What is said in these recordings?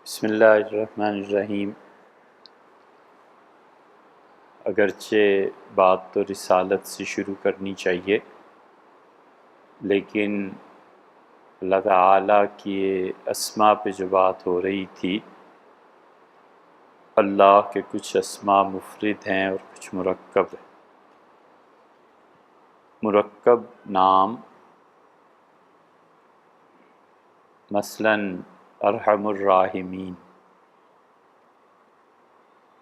بسم اللہ الرحمن الرحیم۔ اگرچہ بات تو رسالت سے شروع کرنی چاہیے، لیکن اللہ تعالیٰ کی اسماء پہ جو بات ہو رہی تھی، اللہ کے کچھ اسماء مفرد ہیں اور کچھ مرکب ہیں۔ مرکب نام مثلاً ارحم الراحمین،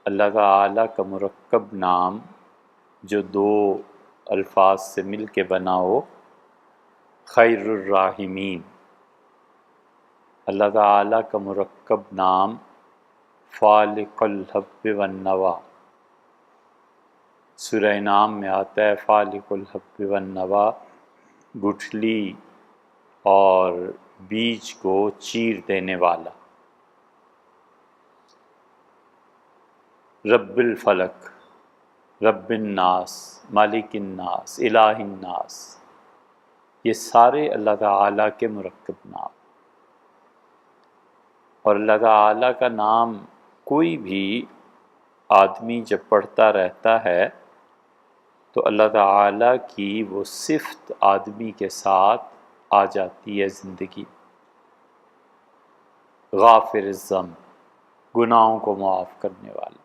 اللہ تعالیٰ کا مرکب نام جو دو الفاظ سے مل کے بنا ہو، خیر الراحمین۔ اللہ تعالیٰ کا مرکب نام فالق الحب والنوی، سورہ نام میں آتا ہے فالق الحب والنوی، گٹھلی اور بیج کو چیر دینے والا۔ رب الفلق، رب الناس، مالک الناس، الہ الناس، یہ سارے اللہ تعالیٰ کے مرکب نام۔ اور اللہ تعالیٰ کا نام کوئی بھی آدمی جب پڑھتا رہتا ہے تو اللہ تعالیٰ کی وہ صفت آدمی کے ساتھ آ جاتی ہے زندگی۔ غافر الذنب، گناہوں کو معاف کرنے والا،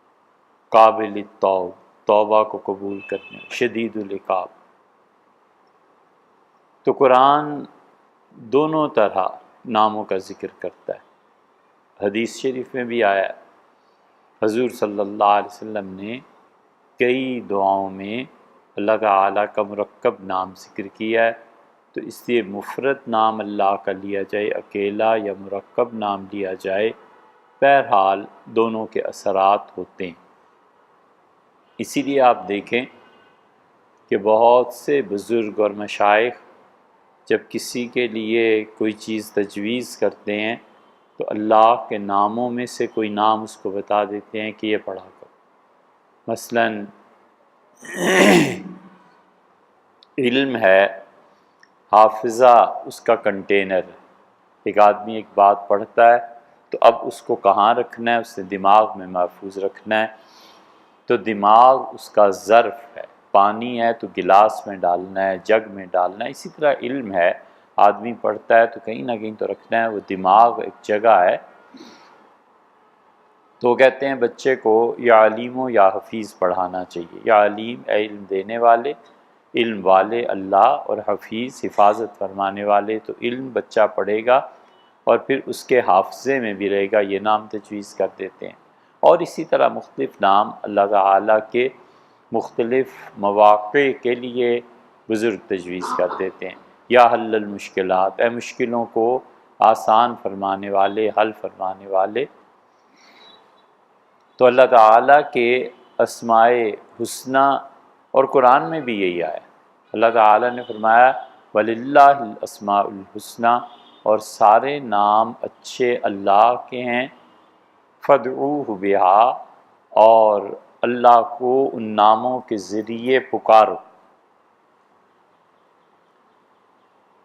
قابل التوب، توبہ کو قبول کرنے والا، شدید العقاب۔ تو قرآن دونوں طرح ناموں کا ذکر کرتا ہے۔ حدیث شریف میں بھی آیا ہے، حضور صلی اللہ علیہ وسلم نے کئی دعاؤں میں اللہ تعالیٰ کا مرکب نام ذکر کیا ہے، تو اس لیے مفرد نام اللہ کا لیا جائے، اکیلا یا مرکب نام لیا جائے، بہرحال دونوں کے اثرات ہوتے ہیں۔ اسی لیے آپ دیکھیں کہ بہت سے بزرگ اور مشائخ جب کسی کے لیے کوئی چیز تجویز کرتے ہیں تو اللہ کے ناموں میں سے کوئی نام اس کو بتا دیتے ہیں کہ یہ پڑھا کرو۔ مثلاً علم ہے، حافظہ اس کا کنٹینر ہے۔ ایک آدمی ایک بات پڑھتا ہے تو اب اس کو کہاں رکھنا ہے، اس نے دماغ میں محفوظ رکھنا ہے، تو دماغ اس کا ظرف ہے۔ پانی ہے تو گلاس میں ڈالنا ہے، جگ میں ڈالنا ہے۔ اسی طرح علم ہے، آدمی پڑھتا ہے تو کہیں نہ کہیں تو رکھنا ہے، وہ دماغ ایک جگہ ہے۔ تو کہتے ہیں بچے کو یا علیم و یا حفیظ پڑھانا چاہیے۔ یا علیم اے علم دینے والے، علم والے اللہ، اور حفیظ حفاظت فرمانے والے۔ تو علم بچہ پڑھے گا اور پھر اس کے حافظے میں بھی رہے گا، یہ نام تجویز کر دیتے ہیں۔ اور اسی طرح مختلف نام اللہ تعالیٰ کے مختلف مواقع کے لیے بزرگ تجویز کر دیتے ہیں۔ یا حل المشکلات، اے مشکلوں کو آسان فرمانے والے، حل فرمانے والے۔ تو اللہ تعالیٰ کے اسماء حسنی، اور قرآن میں بھی یہی آیا، اللہ تعالیٰ نے فرمایا وَلِلَّهِ الْأَسْمَاءُ الْحُسْنَى، اور سارے نام اچھے اللہ کے ہیں، فَادْعُوهُ بِهَا، اور اللہ کو ان ناموں کے ذریعے پکارو۔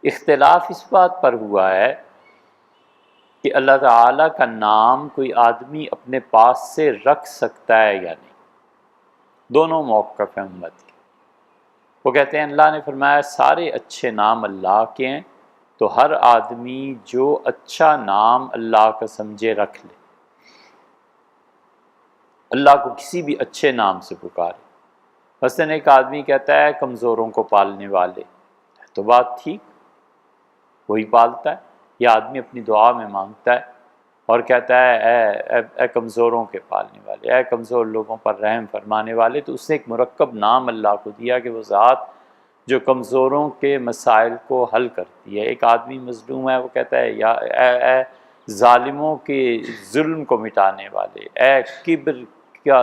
اختلاف اس بات پر ہوا ہے کہ اللہ تعالیٰ کا نام کوئی آدمی اپنے پاس سے رکھ سکتا ہے یا نہیں۔ دونوں موقف ہیں امت کے۔ وہ کہتے ہیں اللہ نے فرمایا سارے اچھے نام اللہ کے ہیں، تو ہر آدمی جو اچھا نام اللہ کا سمجھے رکھ لے، اللہ کو کسی بھی اچھے نام سے پکارے۔ مثلاً ایک آدمی کہتا ہے کمزوروں کو پالنے والے، تو بات ٹھیک، وہی پالتا ہے۔ یہ آدمی اپنی دعا میں مانگتا ہے اور کہتا ہے اے کمزوروں کے پالنے والے، اے کمزور لوگوں پر رحم فرمانے والے، تو اس نے ایک مرکب نام اللہ کو دیا کہ وہ ذات جو کمزوروں کے مسائل کو حل کرتی ہے۔ ایک آدمی مظلوم ہے، وہ کہتا ہے یا اے ظالموں کے ظلم کو مٹانے والے، اے کبر کا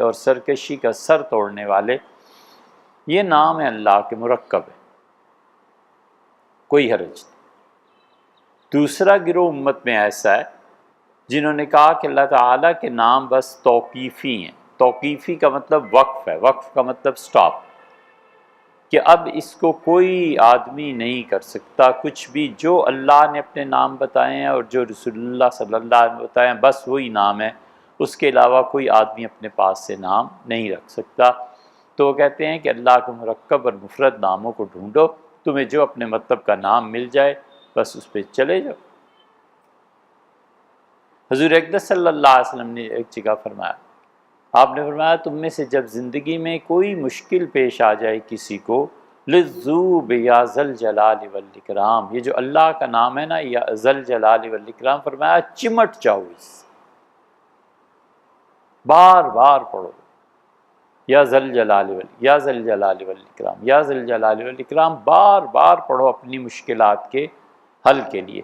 اور سرکشی کا سر توڑنے والے۔ یہ نام ہے اللہ کے مرکب ہے، کوئی حرج نہیں۔ دوسرا گروہ امت میں ایسا ہے جنہوں نے کہا کہ اللہ تعالیٰ کے نام بس توقیفی ہیں۔ توقیفی کا مطلب وقف ہے، وقف کا مطلب سٹاپ۔ کہ اب اس کو کوئی آدمی نہیں کر سکتا کچھ بھی، جو اللہ نے اپنے نام بتائے ہیں اور جو رسول اللہ صلی اللہ علیہ وسلم بتائے ہیں بس وہی نام ہے، اس کے علاوہ کوئی آدمی اپنے پاس سے نام نہیں رکھ سکتا۔ تو وہ کہتے ہیں کہ اللہ کے مرکب اور مفرد ناموں کو ڈھونڈو، تمہیں جو اپنے مطلب کا نام مل جائے بس اس پہ چلے جاؤ۔ حضور اقدس صلی اللہ علیہ وسلم نے ایک جگہ فرمایا، آپ نے فرمایا تم میں سے جب زندگی میں کوئی مشکل پیش آ جائے کسی کو، لذو بیا ذل جلال والاکرام، یہ جو اللہ کا نام ہے نا، یا ذل جلال والاکرام، فرمایا چمٹ جاؤ، اس بار بار پڑھو، یا ذل جلال یا ذل جلال والاکرام، یا ذل جلال والاکرام، بار بار پڑھو اپنی مشکلات کے حل کے لیے۔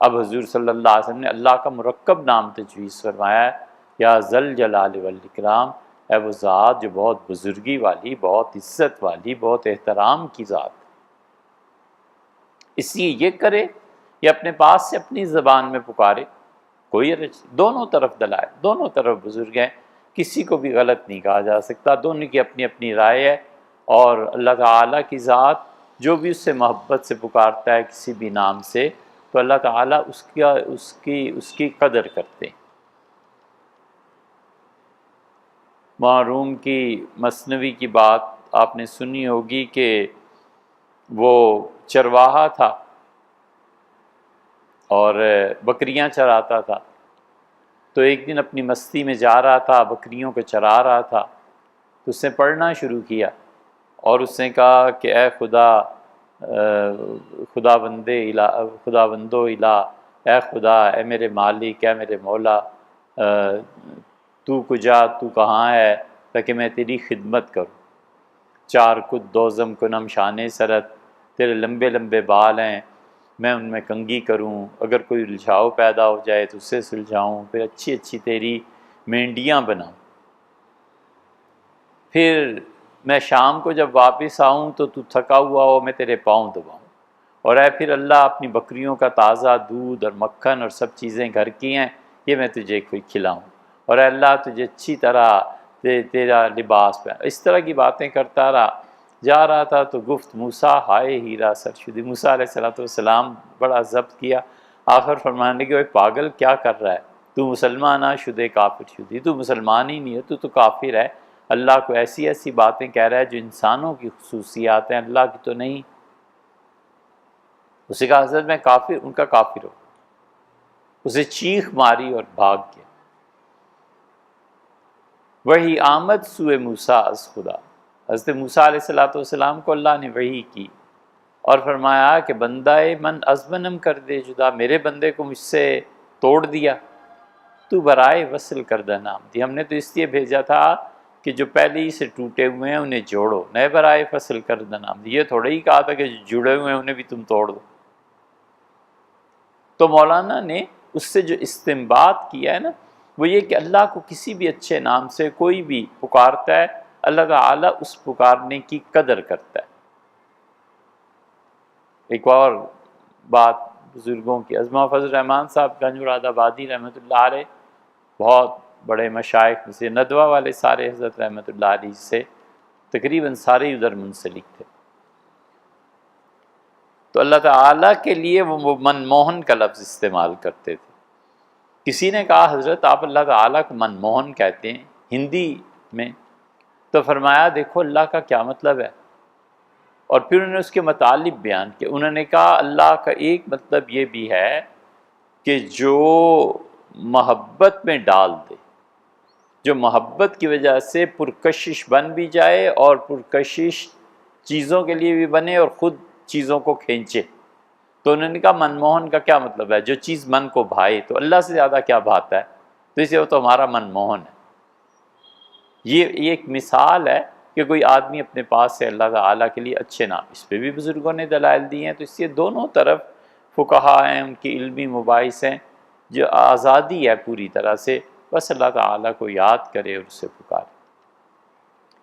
اب حضور صلی اللہ علیہ وسلم نے اللہ کا مرکب نام تجویز فرمایا ہے، یا ذل جلال والاکرام، اے وہ ذات جو بہت بزرگی والی، بہت عزت والی، بہت احترام کی ذات، اس لیے یہ کرے یا اپنے پاس سے اپنی زبان میں پکارے، کوئی حرج، دونوں طرف دلائل، دونوں طرف بزرگ ہیں، کسی کو بھی غلط نہیں کہا جا سکتا، دونوں کی اپنی اپنی رائے ہے، اور اللہ تعالیٰ کی ذات جو بھی اس سے محبت سے پکارتا ہے کسی بھی نام سے، تو اللہ تعالیٰ اس کی قدر کرتے ہیں۔ معروم کی مثنوی کی بات آپ نے سنی ہوگی کہ وہ چرواہا تھا اور بکریاں چراتا تھا، تو ایک دن اپنی مستی میں جا رہا تھا، بکریوں کو چرا رہا تھا، تو اس نے پڑھنا شروع کیا اور اس نے کہا کہ اے خدا بندو الہ، اے خدا، اے میرے مالک، اے میرے مولا، تو کجا، تو کہاں ہے تاکہ میں تیری خدمت کروں۔ چار کد دوزم کنم شانے سرت، تیرے لمبے لمبے بال ہیں، میں ان میں کنگھی کروں، اگر کوئی الجھاؤ پیدا ہو جائے تو اسے سلجھاؤں، پھر اچھی اچھی تیری مینڈیاں بناؤں، پھر میں شام کو جب واپس آؤں تو تھکا ہوا ہو، میں تیرے پاؤں دباؤں، اور اے پھر اللہ اپنی بکریوں کا تازہ دودھ اور مکھن اور سب چیزیں گھر کی ہیں، یہ میں تجھے کھلاؤں، اور اے اللہ تجھے اچھی طرح تیرا لباس پہن۔ اس طرح کی باتیں کرتا رہا، جا رہا تھا تو گفت موسیٰ ہائے ہیرا سرشدی، موسیٰ علیہ السلام بڑا ضبط کیا، آخر فرمانے لگے، اوے پاگل کیا کر رہا ہے تو، مسلمان شدے کافر شدی، تو مسلمان ہی نہیں ہے، تو کافر ہے، اللہ کو ایسی ایسی باتیں کہہ رہا ہے جو انسانوں کی خصوصیات ہیں، اللہ کی تو نہیں۔ اسے کہا حضرت میں کافر، ان کا کافر ہو، اسے چیخ ماری اور بھاگ گیا۔ وحی آمد سوئے موسیٰ از خدا، حضرت موسیٰ علیہ السلام کو اللہ نے وحی کی اور فرمایا کہ بندہ من از منم کر دے جدا، میرے بندے کو مجھ سے توڑ دیا، تو برائے وصل کردہ نام دی، ہم نے تو اس لیے بھیجا تھا کہ جو پہلے ہی سے ٹوٹے ہوئے ہیں انہیں جوڑو، نئے برائے فصل کردہ نام دی، یہ تھوڑا ہی کہا تھا کہ جو جڑے ہوئے ہیں انہیں بھی تم توڑ دو۔ تو مولانا نے اس سے جو استنباط کیا ہے نا، وہ یہ کہ اللہ کو کسی بھی اچھے نام سے کوئی بھی پکارتا ہے، اللہ تعالیٰ اس پکارنے کی قدر کرتا ہے۔ ایک اور بات بزرگوں کی، عظمہ فضل رحمان صاحب گنج مراد آبادی رحمۃ اللہ علیہ، بہت بڑے مشائخ میں سے، ندوہ والے سارے حضرت رحمۃ اللہ علیہ سے تقریباً سارے ادھر منسلک تھے، تو اللہ تعالیٰ کے لیے وہ منموہن کا لفظ استعمال کرتے تھے۔ کسی نے کہا حضرت آپ اللہ تعالیٰ کو منموہن کہتے ہیں ہندی میں، تو فرمایا دیکھو اللہ کا کیا مطلب ہے، اور پھر انہوں نے اس کے مطالب بیان کیا، انہوں نے کہا اللہ کا ایک مطلب یہ بھی ہے کہ جو محبت میں ڈال دے، جو محبت کی وجہ سے پرکشش بن بھی جائے اور پرکشش چیزوں کے لیے بھی بنے اور خود چیزوں کو کھینچے۔ تو انہوں نے کہا منموہن کا کیا مطلب ہے، جو چیز من کو بھائے، تو اللہ سے زیادہ کیا بھاتا ہے، تو اسے وہ تو ہمارا منموہن ہے۔ یہ ایک مثال ہے کہ کوئی آدمی اپنے پاس سے اللہ تعالیٰ کے لیے اچھے نام، اس پہ بھی بزرگوں نے دلائل دی ہیں، تو اس لیے دونوں طرف فقہا ہیں، ان کی علمی مباحث ہیں، جو آزادی ہے پوری طرح سے، بس اللہ تعالیٰ کو یاد کرے اور اسے پکارے۔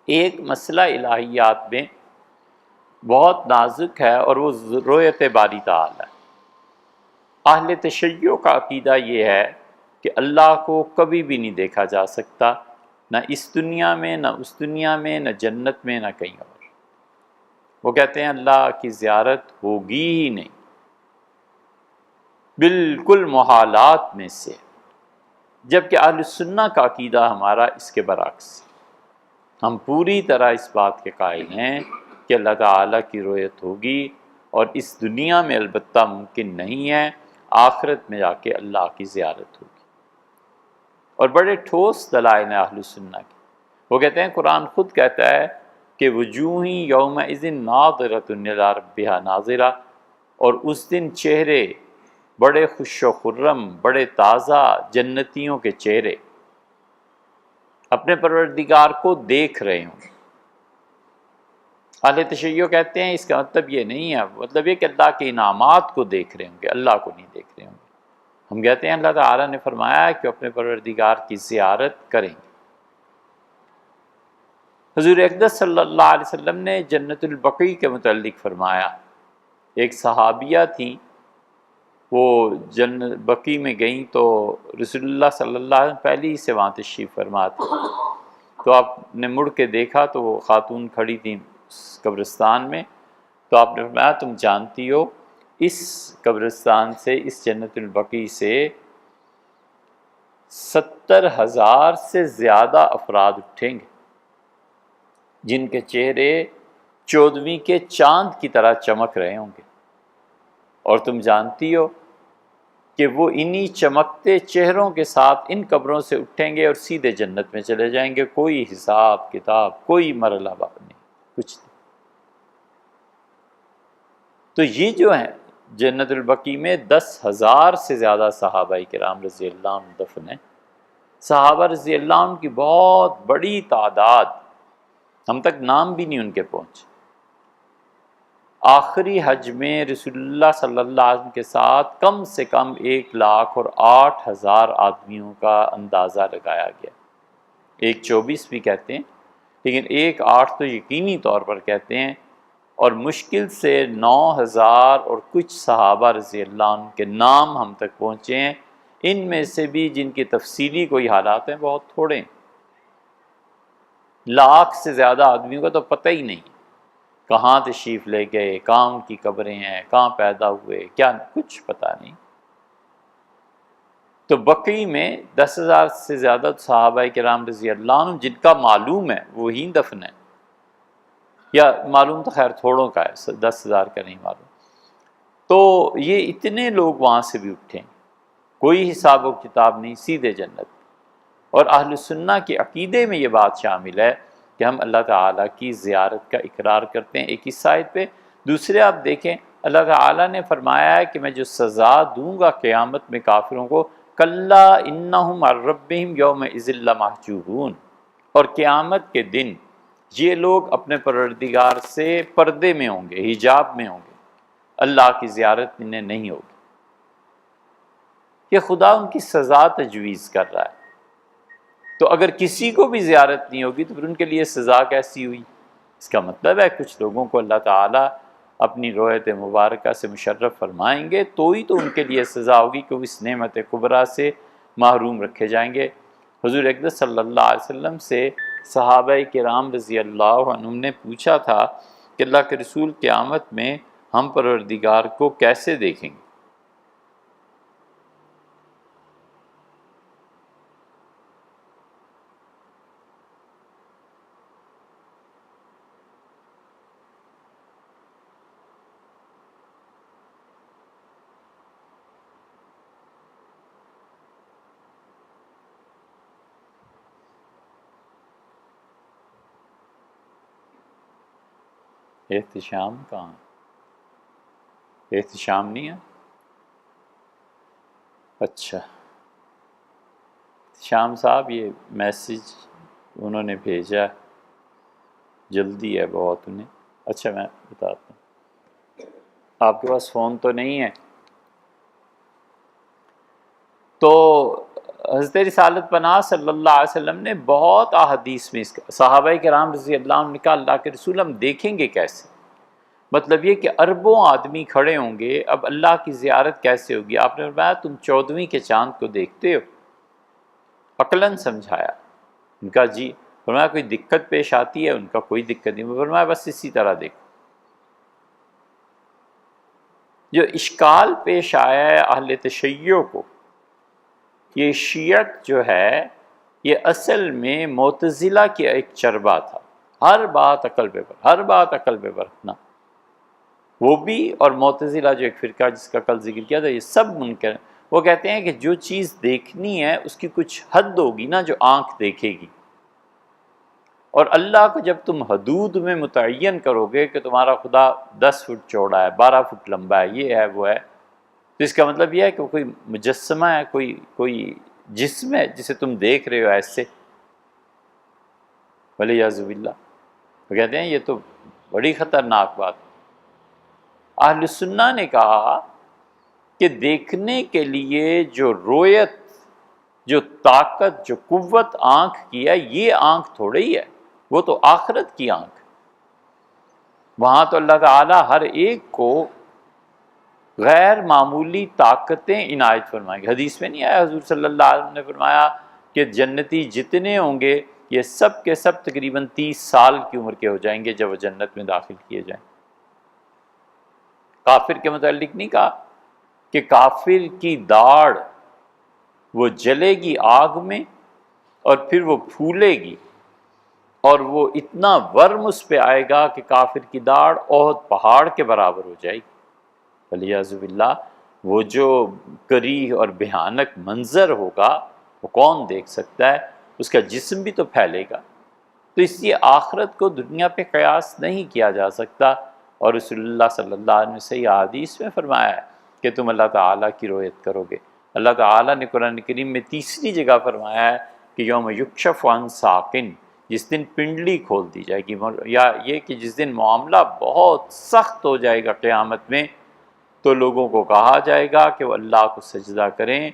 ایک مسئلہ الہیات میں بہت نازک ہے اور وہ رؤیت باری تعالیٰ ہے۔ اہل تشیع کا عقیدہ یہ ہے کہ اللہ کو کبھی بھی نہیں دیکھا جا سکتا، نہ اس دنیا میں، نہ اس دنیا میں، نہ جنت میں، نہ کہیں اور۔ وہ کہتے ہیں اللہ کی زیارت ہوگی ہی نہیں، بالکل محالات میں سے، جبکہ اہل السنہ کا عقیدہ ہمارا اس کے برعکس، ہم پوری طرح اس بات کے قائل ہیں کہ اللہ تعالیٰ کی رؤیت ہوگی، اور اس دنیا میں البتہ ممکن نہیں ہے، آخرت میں جا کے اللہ کی زیارت ہوگی۔ اور بڑے ٹھوس دلائل ہیں اہل السنہ کی، وہ کہتے ہیں قرآن خود کہتا ہے کہ وجوہ یومئذ ناظرۃ الی ربہا ناظرہ، اور اس دن چہرے بڑے خوش و خرم، بڑے تازہ جنتیوں کے چہرے اپنے پروردگار کو دیکھ رہے ہوں۔ اہل تشیع کہتے ہیں اس کا مطلب یہ نہیں ہے، مطلب یہ کہ اللہ کے انعامات کو دیکھ رہے ہوں گے، اللہ کو نہیں دیکھ رہے ہوں گے۔ ہم کہتے ہیں اللہ تعالیٰ نے فرمایا ہے کہ اپنے پروردگار کی زیارت کریں گے۔ حضور اقدس صلی اللہ علیہ وسلم نے جنت البقیع کے متعلق فرمایا، ایک صحابیہ تھیں، وہ جنت بقیع میں گئیں تو رسول اللہ صلی اللہ علیہ وسلم پہلے ہی سے وہاں تشریف فرما تھے، تو آپ نے مڑ کے دیکھا تو وہ خاتون کھڑی تھیں اس قبرستان میں، تو آپ نے فرمایا تم جانتی ہو اس قبرستان سے، اس جنت البقیع سے 70,000 سے زیادہ افراد اٹھیں گے جن کے چہرے 14ویں کے چاند کی طرح چمک رہے ہوں گے، اور تم جانتی ہو کہ وہ انہی چمکتے چہروں کے ساتھ ان قبروں سے اٹھیں گے اور سیدھے جنت میں چلے جائیں گے، کوئی حساب کتاب، کوئی مرحلہ نہیں، کچھ نہیں۔ تو یہ جو ہیں جنت البقیع میں 10,000 سے زیادہ صحابہ کرام رضی اللہ عنہ دفن ہیں۔ صحابہ رضی اللہ عنہ کی بہت بڑی تعداد، ہم تک نام بھی نہیں ان کے پہنچے۔ آخری حج میں رسول اللہ صلی اللہ علیہ وسلم کے ساتھ کم سے کم 1,08,000 آدمیوں کا اندازہ لگایا گیا، 1,24 بھی کہتے ہیں، لیکن 1,08 تو یقینی طور پر کہتے ہیں، اور مشکل سے 9,000 اور کچھ صحابہ رضی اللہ عنہ کے نام ہم تک پہنچے ہیں، ان میں سے بھی جن کی تفصیلی کوئی حالات ہیں بہت تھوڑے ہیں۔ لاکھ سے زیادہ آدمیوں کا تو پتہ ہی نہیں کہاں تشریف لے گئے، کہاں ان کی قبریں ہیں، کہاں پیدا ہوئے، کیا کچھ پتہ نہیں۔ تو بقیع میں 10,000 سے زیادہ صحابہ کرام رضی اللہ عنہ جن کا معلوم ہے وہی دفن ہے، یا معلوم تو خیر تھوڑوں کا ہے، 10,000 کا نہیں معلوم۔ تو یہ اتنے لوگ وہاں سے بھی اٹھیں، کوئی حساب و کتاب نہیں، سیدھے جنت۔ اور اہل السنہ کے عقیدے میں یہ بات شامل ہے کہ ہم اللہ تعالیٰ کی زیارت کا اقرار کرتے ہیں، ایک اس آیت پہ۔ دوسرے آپ دیکھیں اللہ تعالیٰ نے فرمایا ہے کہ میں جو سزا دوں گا قیامت میں کافروں کو، کلا انہم عن ربہم یومئذ لمحجوبون، اور قیامت کے دن یہ لوگ اپنے پروردگار سے پردے میں ہوں گے، حجاب میں ہوں گے، اللہ کی زیارت انہیں نہیں ہوگی۔ کہ خدا ان کی سزا تجویز کر رہا ہے، تو اگر کسی کو بھی زیارت نہیں ہوگی تو پھر ان کے لیے سزا کیسی ہوئی؟ اس کا مطلب ہے کچھ لوگوں کو اللہ تعالیٰ اپنی رؤیت مبارکہ سے مشرف فرمائیں گے تو ہی تو ان کے لیے سزا ہوگی کہ وہ اس نعمت کبریٰ سے محروم رکھے جائیں گے۔ حضور اقدس صلی اللہ علیہ وسلم سے صحابہ کرام رضی اللہ عنہم نے پوچھا تھا کہ اللہ کے رسول قیامت میں ہم پروردگار کو کیسے دیکھیں گے؟ احتشام کہاں؟ احتشام نہیں ہے؟ اچھا شام صاحب یہ میسیج انہوں نے بھیجا، جلدی ہے بہت انہیں۔ اچھا میں بتاتا ہوں، آپ کے پاس فون تو نہیں ہے؟ تو حضرت رسالت پناہ صلی اللہ علیہ وسلم نے بہت احادیث میں اس کا، صحابہ کرام رضی اللہ عنہ نے کہا اللہ کے رسول ہم دیکھیں گے کیسے؟ مطلب یہ کہ اربوں آدمی کھڑے ہوں گے، اب اللہ کی زیارت کیسے ہوگی؟ آپ نے فرمایا تم 14ویں کے چاند کو دیکھتے ہو؟ عقلاً سمجھایا، ان کا جی۔ فرمایا کوئی دقت پیش آتی ہے؟ ان کا کوئی دقت نہیں۔ فرمایا بس اسی طرح دیکھو۔ جو اشکال پیش آیا ہے اہل تشیع کو، یہ شیعت جو ہے یہ اصل میں معتزلہ کی ایک چربہ تھا، ہر بات عقل پہ برتنا، وہ بھی، اور معتزلہ جو ایک فرقہ جس کا کل ذکر کیا تھا، یہ سب منکر ہیں۔ وہ کہتے ہیں کہ جو چیز دیکھنی ہے اس کی کچھ حد ہوگی نا جو آنکھ دیکھے گی، اور اللہ کو جب تم حدود میں متعین کرو گے کہ تمہارا خدا 10 فٹ چوڑا ہے، 12 فٹ لمبا ہے، یہ ہے وہ ہے، تو اس کا مطلب یہ ہے کہ وہ کوئی مجسمہ ہے، کوئی جسم ہے جسے تم دیکھ رہے ہو ایسے، ولیعذ باللہ۔ وہ کہتے ہیں یہ تو بڑی خطرناک بات۔ اہل سنہ نے کہا کہ دیکھنے کے لیے جو رویت، جو طاقت، جو قوت آنکھ کی ہے، یہ آنکھ تھوڑے ہی ہے، وہ تو آخرت کی آنکھ۔ وہاں تو اللہ تعالیٰ ہر ایک کو غیر معمولی طاقتیں عنایت فرمائیں گے۔ حدیث میں نہیں آیا، حضور صلی اللہ علیہ وسلم نے فرمایا کہ جنتی جتنے ہوں گے یہ سب کے سب تقریباً 30 سال کی عمر کے ہو جائیں گے جب وہ جنت میں داخل کیے جائیں۔ کافر کے متعلق نہیں کہا کہ کافر کی داڑھ وہ جلے گی آگ میں اور پھر وہ پھولے گی، اور وہ اتنا ورم اس پہ آئے گا کہ کافر کی داڑھ احد پہاڑ کے برابر ہو جائے گی، ولیعذ باللہ۔ وہ جو کریہ اور بھیانک منظر ہوگا وہ کون دیکھ سکتا ہے، اس کا جسم بھی تو پھیلے گا۔ تو اس لیے آخرت کو دنیا پہ قیاس نہیں کیا جا سکتا، اور رسول اللہ صلی اللہ علیہ وسلم نے صحیح احادیث میں فرمایا ہے کہ تم اللہ تعالیٰ کی رویت کرو گے۔ اللہ تعالیٰ نے قرآن کریم میں تیسری جگہ فرمایا ہے کہ یوم یکشف عن ساق، جس دن پنڈلی کھول دی جائے گی، یا یہ کہ جس دن معاملہ بہت سخت ہو جائے گا قیامت میں، تو لوگوں کو کہا جائے گا کہ وہ اللہ کو سجدہ کریں،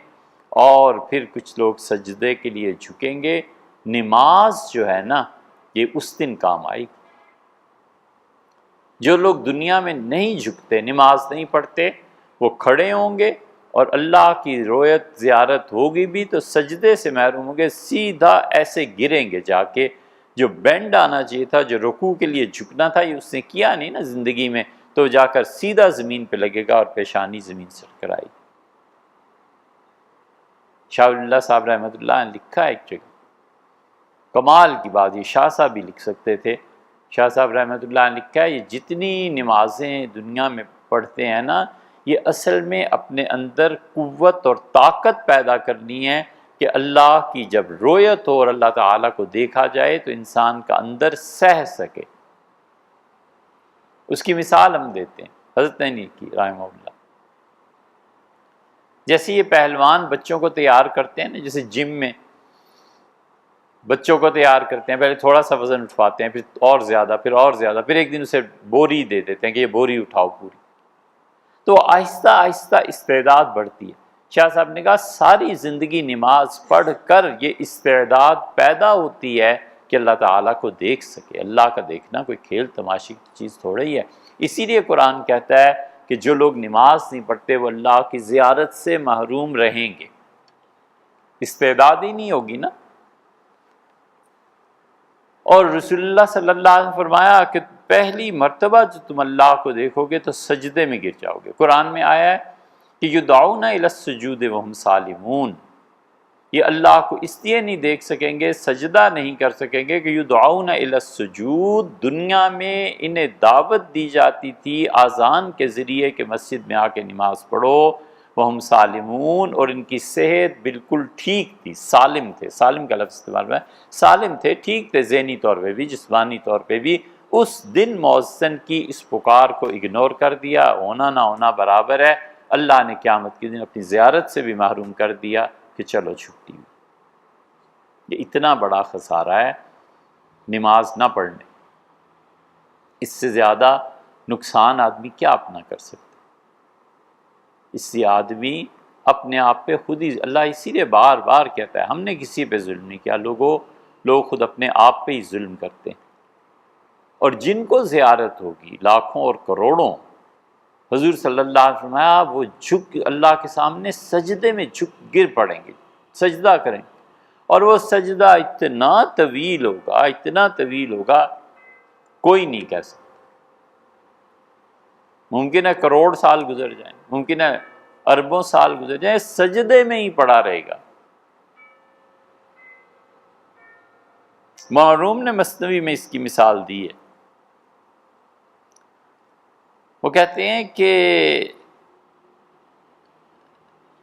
اور پھر کچھ لوگ سجدے کے لیے جھکیں گے۔ نماز جو ہے نا یہ اس دن کام آئے گی۔ جو لوگ دنیا میں نہیں جھکتے، نماز نہیں پڑھتے، وہ کھڑے ہوں گے، اور اللہ کی رویت زیارت ہوگی بھی تو سجدے سے محروم ہوں گے، سیدھا ایسے گریں گے جا کے۔ جو بینڈ آنا چاہیے تھا، جو رکوع کے لیے جھکنا تھا، یہ اس نے کیا نہیں نا زندگی میں، تو جا کر سیدھا زمین پہ لگے گا اور پیشانی زمین سے ٹکرائے گی۔ شاہ ولی اللہ صاحب رحمۃ اللہ نے لکھا ہے ایک جگہ، کمال کی بات، یہ شاہ صاحب بھی لکھ سکتے تھے۔ شاہ صاحب رحمۃ اللہ نے لکھا ہے، یہ جتنی نمازیں دنیا میں پڑھتے ہیں نا، یہ اصل میں اپنے اندر قوت اور طاقت پیدا کرنی ہے کہ اللہ کی جب رویت ہو اور اللہ تعالیٰ کو دیکھا جائے تو انسان کا اندر سہ سکے۔ اس کی مثال ہم دیتے ہیں، حضرت نے کی رحمہ اللہ، جیسے یہ پہلوان بچوں کو تیار کرتے ہیں نا، جیسے جم میں بچوں کو تیار کرتے ہیں، پہلے تھوڑا سا وزن اٹھواتے ہیں، پھر اور زیادہ، پھر اور زیادہ، پھر ایک دن اسے بوری دے دیتے ہیں کہ یہ بوری اٹھاؤ پوری، تو آہستہ آہستہ استعداد بڑھتی ہے۔ شاہ صاحب نے کہا ساری زندگی نماز پڑھ کر یہ استعداد پیدا ہوتی ہے کہ اللہ تعالیٰ کو دیکھ سکے۔ اللہ کا دیکھنا کوئی کھیل تماشی کی چیز تھوڑا ہی ہے۔ اسی لیے قرآن کہتا ہے کہ جو لوگ نماز نہیں پڑھتے وہ اللہ کی زیارت سے محروم رہیں گے، استعداد ہی نہیں ہوگی نا۔ اور رسول اللہ صلی اللہ علیہ وسلم نے فرمایا کہ پہلی مرتبہ جو تم اللہ کو دیکھو گے تو سجدے میں گر جاؤ گے۔ قرآن میں آیا ہے کہ یدعون الی السجود وہم سالمون، یہ اللہ کو اس لیے نہیں دیکھ سکیں گے، سجدہ نہیں کر سکیں گے کہ یدعون الی السجود، دنیا میں انہیں دعوت دی جاتی تھی اذان کے ذریعے کہ مسجد میں آ کے نماز پڑھو، وہم سالمون، اور ان کی صحت بالکل ٹھیک تھی، سالم تھے، سالم کا لفظ استعمال ہوا ہے، سالم تھے، ٹھیک تھے، ذہنی طور پہ بھی، جسمانی طور پہ بھی۔ اس دن مؤذن کی اس پکار کو اگنور کر دیا، ہونا نہ ہونا برابر ہے، اللہ نے قیامت کے دن اپنی زیارت سے بھی محروم کر دیا کہ چلو چھٹی ہوئی۔ یہ اتنا بڑا خسارہ ہے نماز نہ پڑھنے، اس سے زیادہ نقصان آدمی کیا اپنا کر سکتا؟ اس سے آدمی اپنے آپ پہ خود ہی، اللہ اسی لیے بار بار کہتا ہے ہم نے کسی پہ ظلم نہیں کیا، لوگ خود اپنے آپ پہ ہی ظلم کرتے ہیں۔ اور جن کو زیارت ہوگی لاکھوں اور کروڑوں، حضور صلی اللہ علیہ وسلم فرمایا وہ جھک اللہ کے سامنے سجدے میں جھک گر پڑیں گے، سجدہ کریں، اور وہ سجدہ اتنا طویل ہوگا، اتنا طویل ہوگا، کوئی نہیں کہہ سکتا۔ ممکن ہے کروڑ سال گزر جائیں، ممکن ہے اربوں سال گزر جائیں، سجدے میں ہی پڑا رہے گا۔ معروم نے مثنوی میں اس کی مثال دی ہے، وہ کہتے ہیں کہ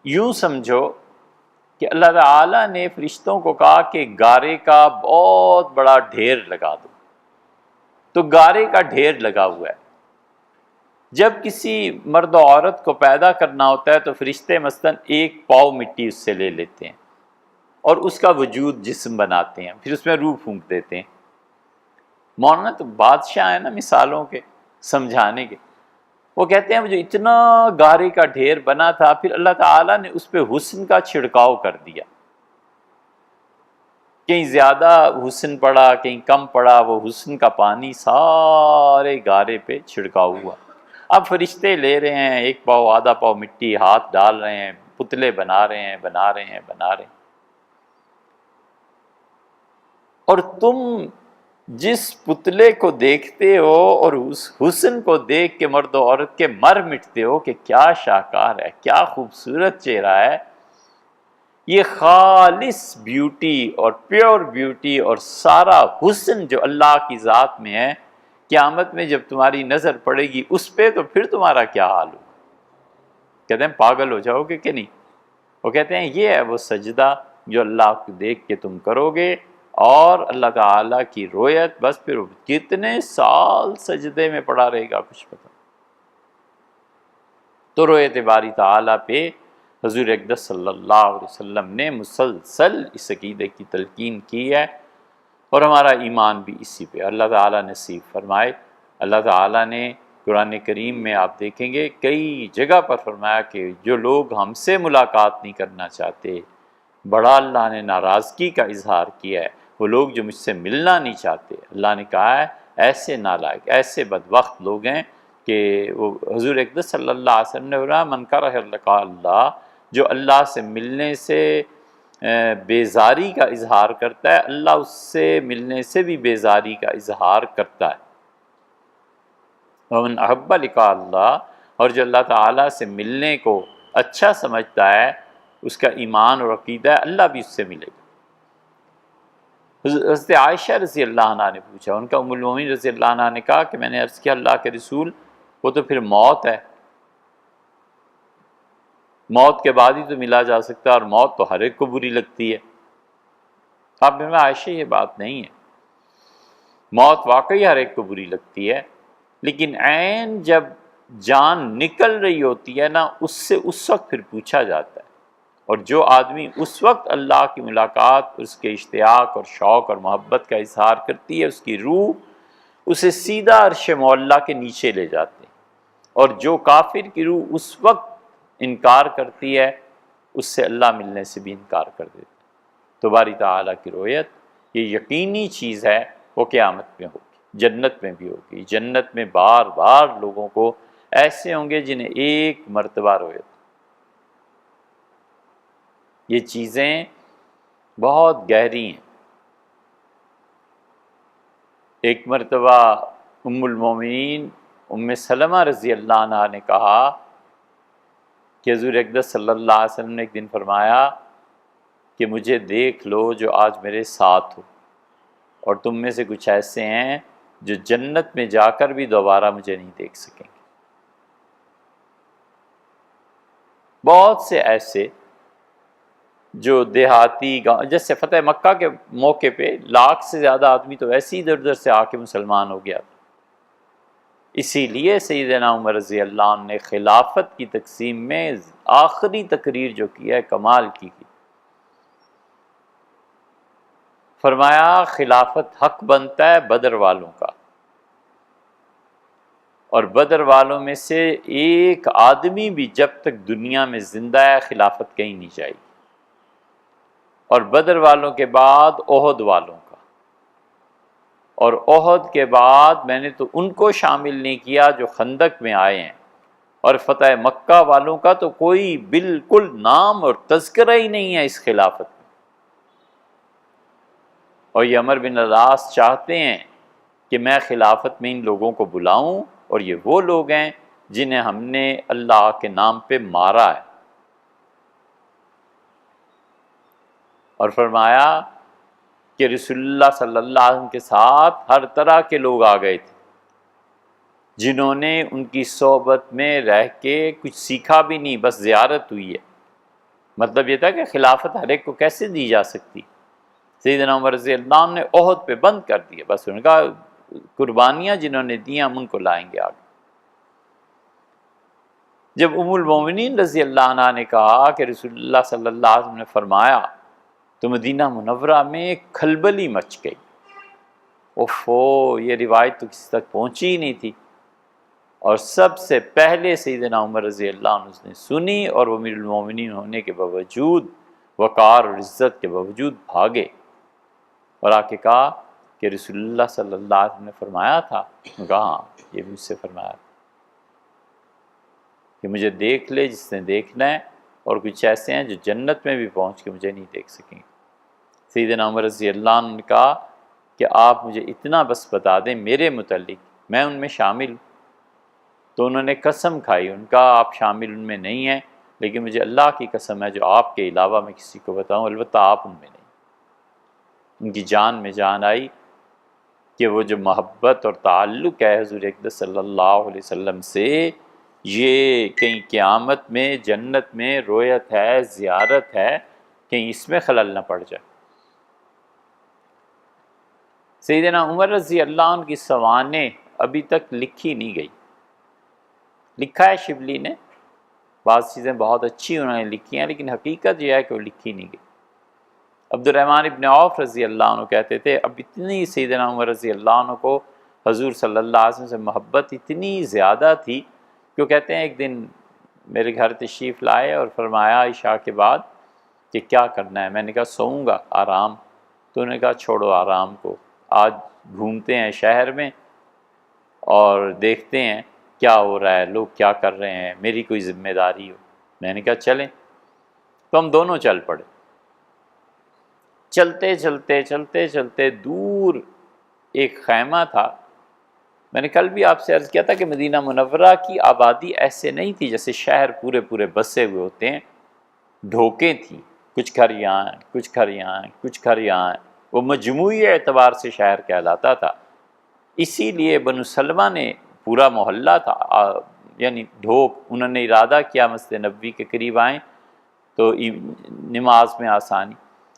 یوں سمجھو کہ اللہ تعالیٰ نے فرشتوں کو کہا کہ گارے کا بہت بڑا ڈھیر لگا دو، تو گارے کا ڈھیر لگا ہوا ہے۔ جب کسی مرد و عورت کو پیدا کرنا ہوتا ہے تو فرشتے مثلاً ایک پاؤ مٹی اس سے لے لیتے ہیں اور اس کا وجود جسم بناتے ہیں، پھر اس میں روح پھونک دیتے ہیں۔ مولانا تو بادشاہ ہیں نا مثالوں کے سمجھانے کے، وہ کہتے ہیں جو اتنا گارے کا ڈھیر بنا تھا، پھر اللہ تعالیٰ نے اس پہ حسن کا چھڑکاؤ کر دیا، کہیں زیادہ حسن پڑا کہیں کم پڑا، وہ حسن کا پانی سارے گارے پہ چھڑکاؤ ہوا۔ اب فرشتے لے رہے ہیں ایک پاؤ آدھا پاؤ مٹی، ہاتھ ڈال رہے ہیں، پتلے بنا رہے ہیں بنا رہے ہیں بنا رہے ہیں، اور تم جس پتلے کو دیکھتے ہو اور اس حسن کو دیکھ کے مرد و عورت کے مر مٹتے ہو کہ کیا شاہکار ہے، کیا خوبصورت چہرہ ہے۔ یہ خالص بیوٹی اور پیور بیوٹی اور سارا حسن جو اللہ کی ذات میں ہے، قیامت میں جب تمہاری نظر پڑے گی اس پہ تو پھر تمہارا کیا حال ہوگا؟ کہتے ہیں پاگل ہو جاؤ گے کہ نہیں؟ وہ کہتے ہیں یہ ہے وہ سجدہ جو اللہ کو دیکھ کے تم کرو گے، اور اللہ تعالیٰ کی رویت، بس پھر کتنے سال سجدے میں پڑا رہے گا کچھ پتہ۔ تو رویت باری تعالیٰ پہ حضور اقدس صلی اللہ علیہ وسلم نے مسلسل اس عقیدے کی تلقین کی ہے، اور ہمارا ایمان بھی اسی پہ۔ اللہ تعالیٰ نصیب فرمائے۔ اللہ تعالیٰ نے قرآن کریم میں آپ دیکھیں گے کئی جگہ پر فرمایا کہ جو لوگ ہم سے ملاقات نہیں کرنا چاہتے، بڑا اللہ نے ناراضگی کا اظہار کیا ہے، وہ لوگ جو مجھ سے ملنا نہیں چاہتے، اللہ نے کہا ہے ایسے نالائق، ایسے بدبخت لوگ ہیں کہ وہ حضور اقدس صلی اللہ علیہ وسلم نے فرمایا من کرہ لقاء اللہ، جو اللہ سے ملنے سے بیزاری کا اظہار کرتا ہے، اللہ اس سے ملنے سے بھی بیزاری کا اظہار کرتا ہے۔ ومن احب لقاء اللہ، اور جو اللہ تعالیٰ سے ملنے کو اچھا سمجھتا ہے، اس کا ایمان اور عقیدہ ہے اللہ بھی اس سے ملے گا۔ حضرت عائشہ رضی اللہ عنہ نے پوچھا، ان کا ام المومنین رضی اللہ عنہ نے کہا کہ میں نے عرض کیا اللہ کے رسول وہ تو پھر موت ہے، موت کے بعد ہی تو ملا جا سکتا ہے، اور موت تو ہر ایک کو بری لگتی ہے۔ آپ میں عائشہ یہ بات نہیں ہے، موت واقعی ہر ایک کو بری لگتی ہے، لیکن عین جب جان نکل رہی ہوتی ہے نا، اس سے اس وقت پھر پوچھا جاتا ہے، اور جو آدمی اس وقت اللہ کی ملاقات، اس کے اشتیاق اور شوق اور محبت کا اظہار کرتی ہے، اس کی روح اسے سیدھا عرش معلیٰ کے نیچے لے جاتے ہیں، اور جو کافر کی روح اس وقت انکار کرتی ہے، اس سے اللہ ملنے سے بھی انکار کر دیتا ہے۔ تو باری تعالیٰ کی رویت یہ یقینی چیز ہے، وہ قیامت میں ہوگی، جنت میں بھی ہوگی۔ جنت میں بار بار لوگوں کو ایسے ہوں گے جنہیں ایک مرتبہ رویت۔ یہ چیزیں بہت گہری ہیں۔ ایک مرتبہ ام المومنین ام سلمہ رضی اللہ عنہ نے کہا کہ حضور اقدس صلی اللہ علیہ وسلم نے ایک دن فرمایا کہ مجھے دیکھ لو جو آج میرے ساتھ ہو، اور تم میں سے کچھ ایسے ہیں جو جنت میں جا کر بھی دوبارہ مجھے نہیں دیکھ سکیں گے۔ بہت سے ایسے جو دیہاتی گاؤں، جیسے فتح مکہ کے موقع پہ لاکھ سے زیادہ آدمی تو ایسے ہی ادھر ادھر سے آ کے مسلمان ہو گیا، اسی لیے سیدنا عمر رضی اللہ عنہ نے خلافت کی تقسیم میں آخری تقریر جو کی ہے کمال کی فرمایا خلافت حق بنتا ہے بدر والوں کا، اور بدر والوں میں سے ایک آدمی بھی جب تک دنیا میں زندہ ہے خلافت کہیں نہیں جائے گی، اور بدر والوں کے بعد احد والوں کا، اور احد کے بعد میں نے تو ان کو شامل نہیں کیا جو خندق میں آئے ہیں، اور فتح مکہ والوں کا تو کوئی بالکل نام اور تذکرہ ہی نہیں ہے اس خلافت میں۔ اور یہ عمر بن العاص چاہتے ہیں کہ میں خلافت میں ان لوگوں کو بلاؤں، اور یہ وہ لوگ ہیں جنہیں ہم نے اللہ کے نام پہ مارا ہے، اور فرمایا کہ رسول اللہ صلی اللہ علیہ وسلم کے ساتھ ہر طرح کے لوگ آ گئے تھے جنہوں نے ان کی صحبت میں رہ کے کچھ سیکھا بھی نہیں، بس زیارت ہوئی ہے۔ مطلب یہ تھا کہ خلافت ہر ایک کو کیسے دی جا سکتی۔ سیدنا عمر رضی اللہ عنہ نے عہد پہ بند کر دیا، بس ان کا قربانیاں جنہوں نے دی ہم ان کو لائیں گے آگے۔ جب ام المومنین رضی اللہ عنہ نے کہا کہ رسول اللہ صلی اللہ علیہ وسلم نے فرمایا، تو مدینہ منورہ میں کھلبلی مچ گئی۔ اوفو، یہ روایت تو کسی تک پہنچی ہی نہیں تھی، اور سب سے پہلے سیدنا عمر رضی اللہ عنہ نے سنی، اور وہ امیر المومنین ہونے کے باوجود، وقار اور عزت کے باوجود بھاگے اور آ کے کہا کہ رسول اللہ صلی اللہ علیہ وسلم نے فرمایا تھا۔ کہا ہاں، یہ بھی مجھ سے فرمایا تھا کہ مجھے دیکھ لے جس نے دیکھنا ہے، اور کچھ ایسے ہیں جو جنت میں بھی پہنچ کے مجھے نہیں دیکھ سکیں گے۔ سیدنا عمر رضی اللہ عنہ نے کہا کہ آپ مجھے اتنا بس بتا دیں میرے متعلق، میں ان میں شامل ہوں۔ تو انہوں نے قسم کھائی، ان کا آپ شامل ان میں نہیں ہیں، لیکن مجھے اللہ کی قسم ہے جو آپ کے علاوہ میں کسی کو بتاؤں، البتہ آپ ان میں نہیں۔ ان کی جان میں جان آئی کہ وہ جو محبت اور تعلق ہے حضور اقدس صلی اللہ علیہ وسلم سے، یہ کہیں قیامت میں جنت میں رویت ہے، زیارت ہے، کہیں اس میں خلل نہ پڑ جائے۔ سیدنا عمر رضی اللہ عنہ کی سوانح ابھی تک لکھی نہیں گئی۔ لکھا ہے شبلی نے، بعض چیزیں بہت اچھی انہوں نے لکھی ہیں، لیکن حقیقت یہ ہے کہ وہ لکھی نہیں گئی۔ عبد الرحمن ابن عوف رضی اللہ عنہ کہتے تھے، اب اتنی سیدنا عمر رضی اللہ عنہ کو حضور صلی اللہ علیہ وسلم سے محبت اتنی زیادہ تھی کہ وہ کہتے ہیں ایک دن میرے گھر تشریف لائے اور فرمایا عشاء کے بعد کہ کیا کرنا ہے؟ میں نے کہا سوؤں گا، آرام۔ تو انہوں نے کہا چھوڑو آرام کو، آج گھومتے ہیں شہر میں اور دیکھتے ہیں کیا ہو رہا ہے، لوگ کیا کر رہے ہیں، میری کوئی ذمہ داری ہو۔ میں نے کہا چلیں، تو ہم دونوں چل پڑے۔ چلتے چلتے چلتے چلتے دور ایک خیمہ تھا۔ میں نے کل بھی آپ سے عرض کیا تھا کہ مدینہ منورہ کی آبادی ایسے نہیں تھی جیسے شہر پورے پورے بسے ہوئے ہوتے ہیں، ڈھوکیں تھیں، کچھ گھر یہاں ہیں، کچھ گھر یہاں ہیں، کچھ گھر یہاں ہیں۔ وہ مجموعی اعتبار سے شہر کہلاتا تھا، اسی لیے بنو سلمہ نے پورا محلہ تھا، یعنی ڈھوک۔ انہوں نے ارادہ کیا مسجد نبوی کے قریب آئیں تو نماز میں آسانی۔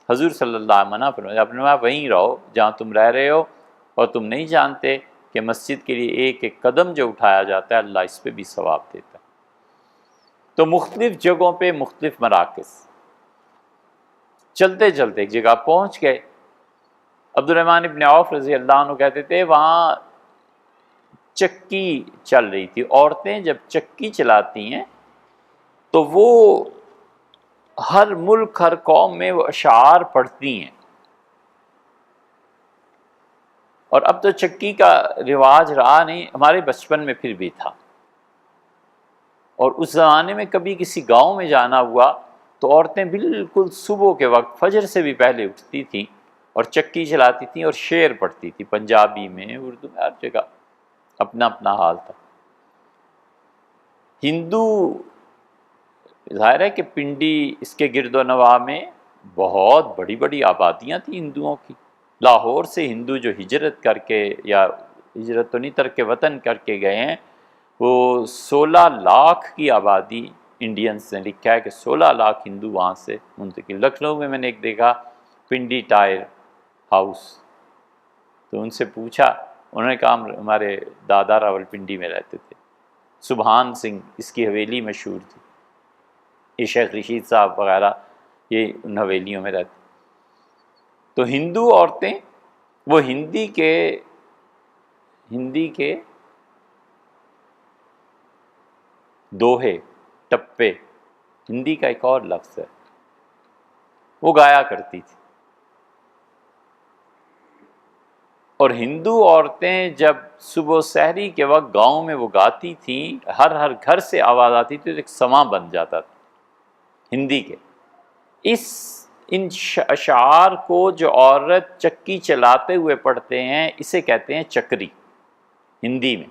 حضور صلی اللہ علیہ وسلم منع فرمایا، اپنے وہاں وہیں رہو جہاں تم رہ رہے ہو، اور تم نہیں جانتے کہ مسجد کے لیے ایک ایک قدم جو اٹھایا جاتا ہے اللہ اس پہ بھی ثواب دیتا ہے۔ تو مختلف جگہوں پہ مختلف مراکز، چلتے چلتے ایک جگہ پہنچ گئے۔ عبد الرحمن ابن عوف رضی اللہ عنہ کہتے تھے وہاں چکی چل رہی تھی۔ عورتیں جب چکی چلاتی ہیں تو وہ ہر ملک ہر قوم میں وہ اشعار پڑھتی ہیں، اور اب تو چکی کا رواج رہا نہیں، ہمارے بچپن میں پھر بھی تھا۔ اور اس زمانے میں کبھی کسی گاؤں میں جانا ہوا تو عورتیں بالکل صبح کے وقت فجر سے بھی پہلے اٹھتی تھیں اور چکی چلاتی تھیں اور شعر پڑھتی تھیں، پنجابی میں، اردو میں، ہر جگہ اپنا اپنا حال تھا۔ ہندو ظاہر ہے کہ پنڈی اس کے گرد و نواح میں بہت بڑی بڑی آبادیاں تھیں ہندوؤں کی۔ لاہور سے ہندو جو ہجرت کر کے، یا ہجرت تو نہیں ترک وطن کر کے گئے ہیں، وہ 16 لاکھ کی آبادی انڈینز نے لکھا ہے کہ 16 لاکھ ہندو وہاں سے منتقل۔ لکھنؤ میں نے ایک دیکھا پنڈی ٹائر ہاؤس، تو ان سے پوچھا، انہوں نے کہا ہمارے دادا راول پنڈی میں رہتے تھے۔ سبحان سنگھ اس کی حویلی مشہور تھی، یہ شیخ رشید صاحب وغیرہ یہ ان حویلیوں میں رہتے۔ تو ہندو عورتیں وہ ہندی کے دوہے، ٹپے، ہندی کا ایک اور لفظ ہے، وہ گایا کرتی تھی۔ اور ہندو عورتیں جب صبح سحری کے وقت گاؤں میں وہ گاتی تھیں، ہر ہر گھر سے آواز آتی تھی، تو ایک سماں بن جاتا تھا ہندی کے۔ ان اشعار کو جو عورت چکی چلاتے ہوئے پڑھتے ہیں اسے کہتے ہیں چکری ہندی میں۔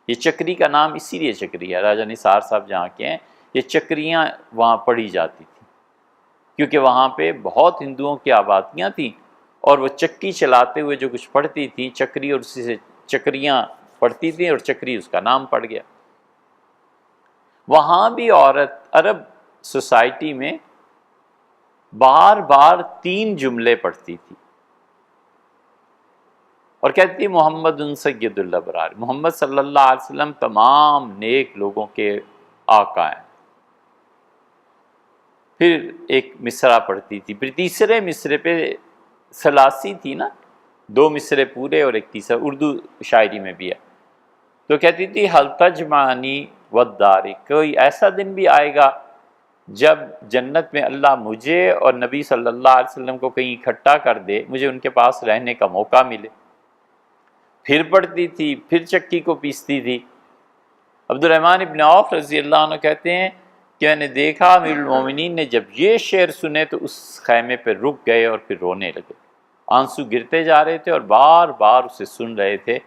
یہ چکری کا نام اسی لیے چکری ہے، راجہ نثار صاحب جہاں کے ہیں، یہ چکریاں وہاں پڑھی جاتی تھیں کیونکہ وہاں پہ بہت ہندوؤں کی آبادیاں تھیں، اور وہ چکی چلاتے ہوئے جو کچھ پڑھتی تھیں چکری، اور اسی سے چکریاں پڑھتی تھیں اور چکری اس کا نام پڑ گیا۔ وہاں بھی عورت عرب سوسائٹی میں بار بار 3 جملے پڑھتی تھی اور کہتی تھی محمد سید الابرار، محمد صلی اللہ علیہ وسلم تمام نیک لوگوں کے آقا ہیں۔ پھر ایک مصرع پڑھتی تھی، پھر تیسرے مصرے پہ ثلاثی تھی نا، 2 مصرے پورے اور ایک تیسرا، اردو شاعری میں بھی ہے، تو کہتی تھی حل تجمعنی والدار، کوئی ایسا دن بھی آئے گا جب جنت میں اللہ مجھے اور نبی صلی اللہ علیہ وسلم کو کہیں اکٹھا کر دے، مجھے ان کے پاس رہنے کا موقع ملے۔ پھر پڑھتی تھی، پھر چکی کو پیستی تھی۔ عبد الرحمن ابن عوف رضی اللہ عنہ کہتے ہیں کہ میں نے دیکھا امیر المومنین نے جب یہ شعر سنے تو اس خیمے پہ رک گئے اور پھر رونے لگے، آنسو گرتے جا رہے تھے اور بار بار اسے سن رہے تھے۔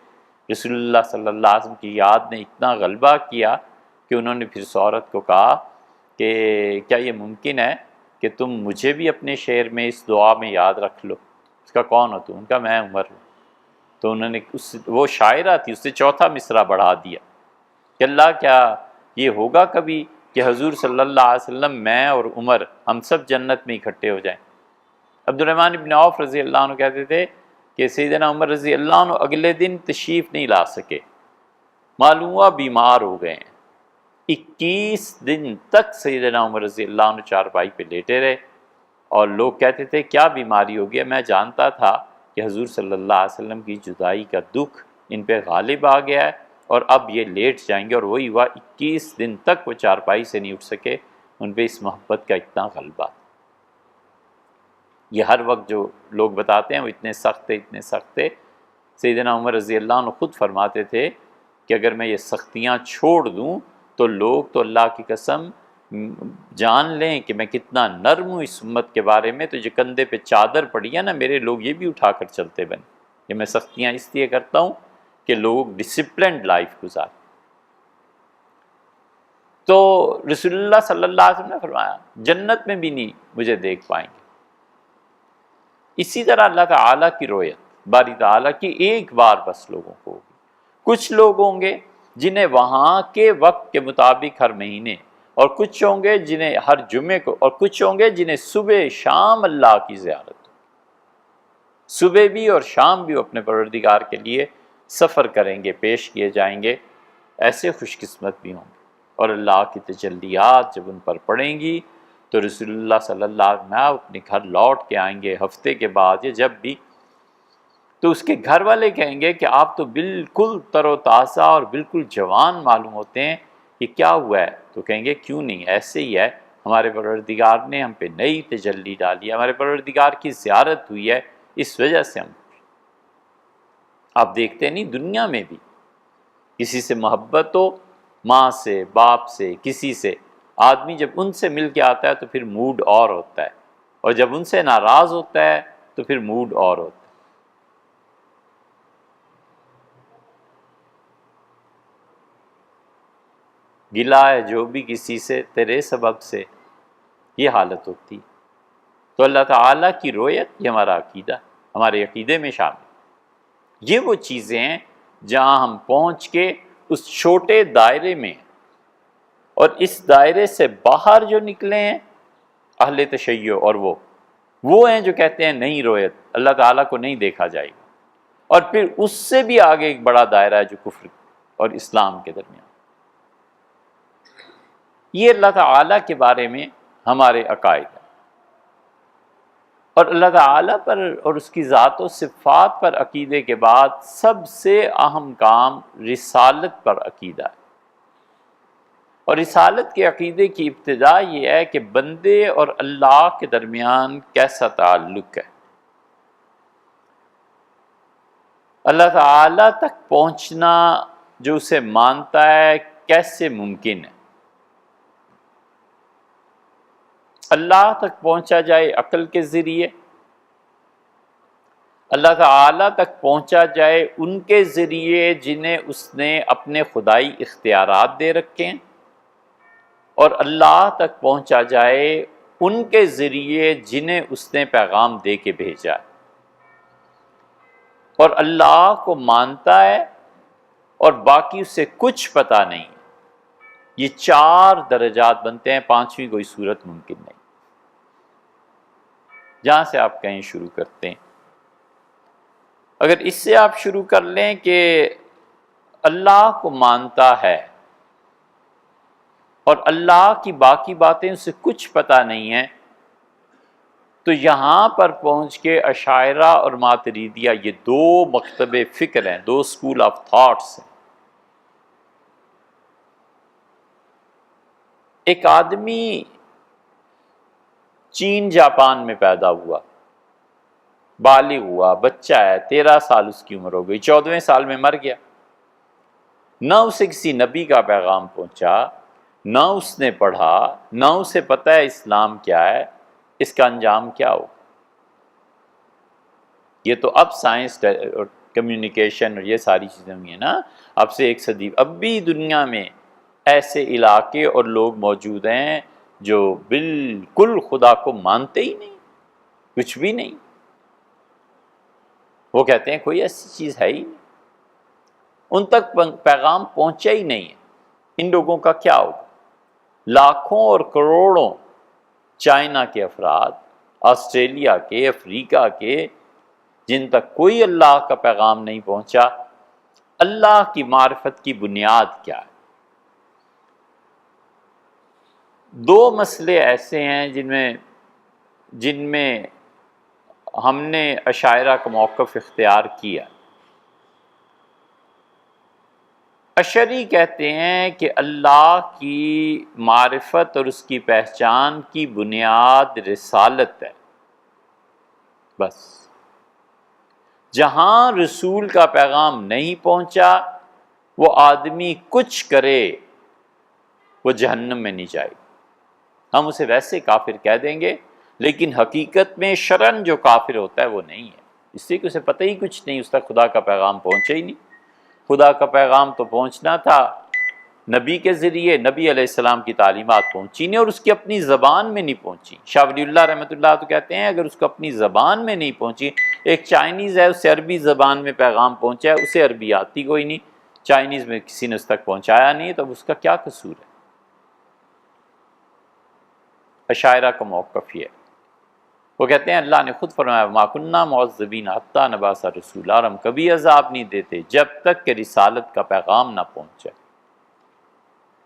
رسول اللہ صلی اللہ علیہ وسلم کی یاد نے اتنا غلبہ کیا کہ انہوں نے پھر اس عورت کو کہا کہ کیا یہ ممکن ہے کہ تم مجھے بھی اپنے شعر میں اس دعا میں یاد رکھ لو؟ اس کا کون ہو تم؟ ان کا میں عمر ہوں۔ تو انہوں نے وہ شاعرہ تھی، اس سے چوتھا مصرع بڑھا دیا کہ اللہ کیا یہ ہوگا کبھی کہ حضور صلی اللہ علیہ وسلم، میں اور عمر ہم سب جنت میں اکٹھے ہو جائیں۔ عبد الرحمن ابن عوف رضی اللہ عنہ کہتے تھے کہ سیدنا عمر رضی اللہ عنہ اگلے دن تشریف نہیں لا سکے، معلوم ہوا بیمار ہو گئے ہیں۔ 21 دن تک سیدنا عمر رضی اللہ عنہ چارپائی پہ لیٹے رہے، اور لوگ کہتے تھے کیا بیماری ہو گیا؟ میں جانتا تھا کہ حضور صلی اللہ علیہ وسلم کی جدائی کا دکھ ان پہ غالب آ گیا ہے اور اب یہ لیٹ جائیں گے، اور وہی ہوا 21 دن تک وہ چارپائی سے نہیں اٹھ سکے، ان پہ اس محبت کا اتنا غلبہ۔ یہ ہر وقت جو لوگ بتاتے ہیں وہ اتنے سخت تھے، اتنے سخت تھے، سیدنا عمر رضی اللہ عنہ خود فرماتے تھے کہ اگر میں یہ سختیاں چھوڑ دوں تو لوگ تو اللہ کی قسم جان لیں کہ میں کتنا نرم ہوں اس امت کے بارے میں، تو جو کندھے پہ چادر پڑی ہے نا، میرے لوگ یہ بھی اٹھا کر چلتے بنے، کہ میں سختیاں اس لیے کرتا ہوں کہ لوگ ڈسپلنڈ لائف گزاریں۔ تو رسول اللہ صلی اللہ علیہ وسلم نے فرمایا جنت میں بھی نہیں مجھے دیکھ پائیں گے۔ اسی طرح اللہ تعالیٰ کی رویت، باری تعالیٰ کی ایک بار بس لوگوں کو ہوگی۔ کچھ لوگ ہوں گے جنہیں وہاں کے وقت کے مطابق ہر مہینے، اور کچھ ہوں گے جنہیں ہر جمعے کو، اور کچھ ہوں گے جنہیں صبح شام اللہ کی زیارت ہو، صبح بھی اور شام بھی وہ اپنے پروردگار کے لیے سفر کریں گے، پیش کیے جائیں گے۔ ایسے خوش قسمت بھی ہوں گے، اور اللہ کی تجلیات جب ان پر پڑیں گی تو رسول اللہ صلی اللہ علیہ وسلم اپنے گھر لوٹ کے آئیں گے ہفتے کے بعد یا جب بھی، تو اس کے گھر والے کہیں گے کہ آپ تو بالکل تر و تازہ اور بالکل جوان معلوم ہوتے ہیں، یہ کیا ہوا ہے؟ تو کہیں گے کیوں نہیں، ایسے ہی ہے، ہمارے پروردگار نے ہم پہ نئی تجلی ڈالی ہے، ہمارے پروردگار کی زیارت ہوئی ہے، اس وجہ سے ہم۔ آپ دیکھتے نہیں دنیا میں بھی کسی سے محبت ہو، ماں سے، باپ سے، کسی سے، آدمی جب ان سے مل کے آتا ہے تو پھر موڈ اور ہوتا ہے، اور جب ان سے ناراض ہوتا ہے تو پھر موڈ اور ہوتا ہے۔ گلا ہے جو بھی کسی سے تیرے سبب سے، یہ حالت ہوتی۔ تو اللہ تعالیٰ کی رویت یہ ہمارا عقیدہ، ہمارے عقیدے میں شامل۔ یہ وہ چیزیں ہیں جہاں ہم پہنچ کے اس چھوٹے دائرے میں، اور اس دائرے سے باہر جو نکلے ہیں اہل تشیع، اور وہ ہیں جو کہتے ہیں نہیں رویت، اللہ تعالیٰ کو نہیں دیکھا جائے گا، اور پھر اس سے بھی آگے ایک بڑا دائرہ ہے جو کفر اور اسلام کے درمیان۔ یہ اللہ تعالیٰ کے بارے میں ہمارے عقائد ہیں، اور اللہ تعالیٰ پر اور اس کی ذات و صفات پر عقیدے کے بعد سب سے اہم کام رسالت پر عقیدہ ہے۔ اور رسالت کے عقیدے کی ابتدا یہ ہے کہ بندے اور اللہ کے درمیان کیسا تعلق ہے، اللہ تعالیٰ تک پہنچنا جو اسے مانتا ہے کیسے ممکن ہے۔ اللہ تک پہنچا جائے عقل کے ذریعے، اللہ تعالیٰ تک پہنچا جائے ان کے ذریعے جنہیں اس نے اپنے خدائی اختیارات دے رکھے ہیں، اور اللہ تک پہنچا جائے ان کے ذریعے جنہیں اس نے پیغام دے کے بھیجا ہے، اور اللہ کو مانتا ہے اور باقی اس سے کچھ پتہ نہیں۔ یہ 4 درجات بنتے ہیں، 5ویں کوئی صورت ممکن نہیں۔ جہاں سے آپ کہیں شروع کرتے ہیں، اگر اس سے آپ شروع کر لیں کہ اللہ کو مانتا ہے اور اللہ کی باقی باتیں اسے کچھ پتہ نہیں ہیں، تو یہاں پر پہنچ کے اشاعرہ اور ماتریدیہ یہ 2 مکتب فکر ہیں، 2 اسکول آف تھاٹس ہیں۔ ایک آدمی چین جاپان میں پیدا ہوا، بالغ ہوا، بچہ ہے، 13 سال اس کی عمر ہو گئی، 14ویں سال میں مر گیا۔ نہ اسے کسی نبی کا پیغام پہنچا، نہ اس نے پڑھا، نہ اسے پتہ ہے اسلام کیا ہے، اس کا انجام کیا ہو۔ یہ تو اب سائنس اور کمیونیکیشن اور یہ ساری چیزیں ہوئی ہیں نا، اب سے 1 صدی، اب بھی دنیا میں ایسے علاقے اور لوگ موجود ہیں جو بالکل خدا کو مانتے ہی نہیں، کچھ بھی نہیں۔ وہ کہتے ہیں کوئی ایسی چیز ہے ہی نہیں، ان تک پیغام پہنچا ہی نہیں ہے۔ ان لوگوں کا کیا ہوگا؟ لاکھوں اور کروڑوں چائنا کے افراد، آسٹریلیا کے، افریقہ کے، جن تک کوئی اللہ کا پیغام نہیں پہنچا، اللہ کی معرفت کی بنیاد کیا ہے؟ 2 مسئلے ایسے ہیں جن میں ہم نے اشاعرہ کا موقف اختیار کیا۔ اشعری کہتے ہیں کہ اللہ کی معرفت اور اس کی پہچان کی بنیاد رسالت ہے، بس۔ جہاں رسول کا پیغام نہیں پہنچا، وہ آدمی کچھ کرے وہ جہنم میں نہیں جائے گا۔ ہم اسے ویسے کافر کہہ دیں گے، لیکن حقیقت میں شرعاً جو کافر ہوتا ہے وہ نہیں ہے، اس لیے کہ اسے پتہ ہی کچھ نہیں، اس تک خدا کا پیغام پہنچے ہی نہیں۔ خدا کا پیغام تو پہنچنا تھا نبی کے ذریعے، نبی علیہ السلام کی تعلیمات پہنچی نہیں، اور اس کی اپنی زبان میں نہیں پہنچی۔ شاہ ولی اللہ رحمۃ اللہ تو کہتے ہیں اگر اس کو اپنی زبان میں نہیں پہنچی، ایک چائنیز ہے، اسے عربی زبان میں پیغام پہنچا ہے، اسے عربی آتی کوئی نہیں، چائنیز میں کسی نے اس تک پہنچایا نہیں، تو اب اس کا کیا قصور ہے؟ اشاعرہ کا موقف یہ ہے، وہ کہتے ہیں اللہ نے خود فرمایا ما کنا معذبین حتی نبعث رسولا، اور ہم کبھی عذاب نہیں دیتے جب تک کہ رسالت کا پیغام نہ پہنچے۔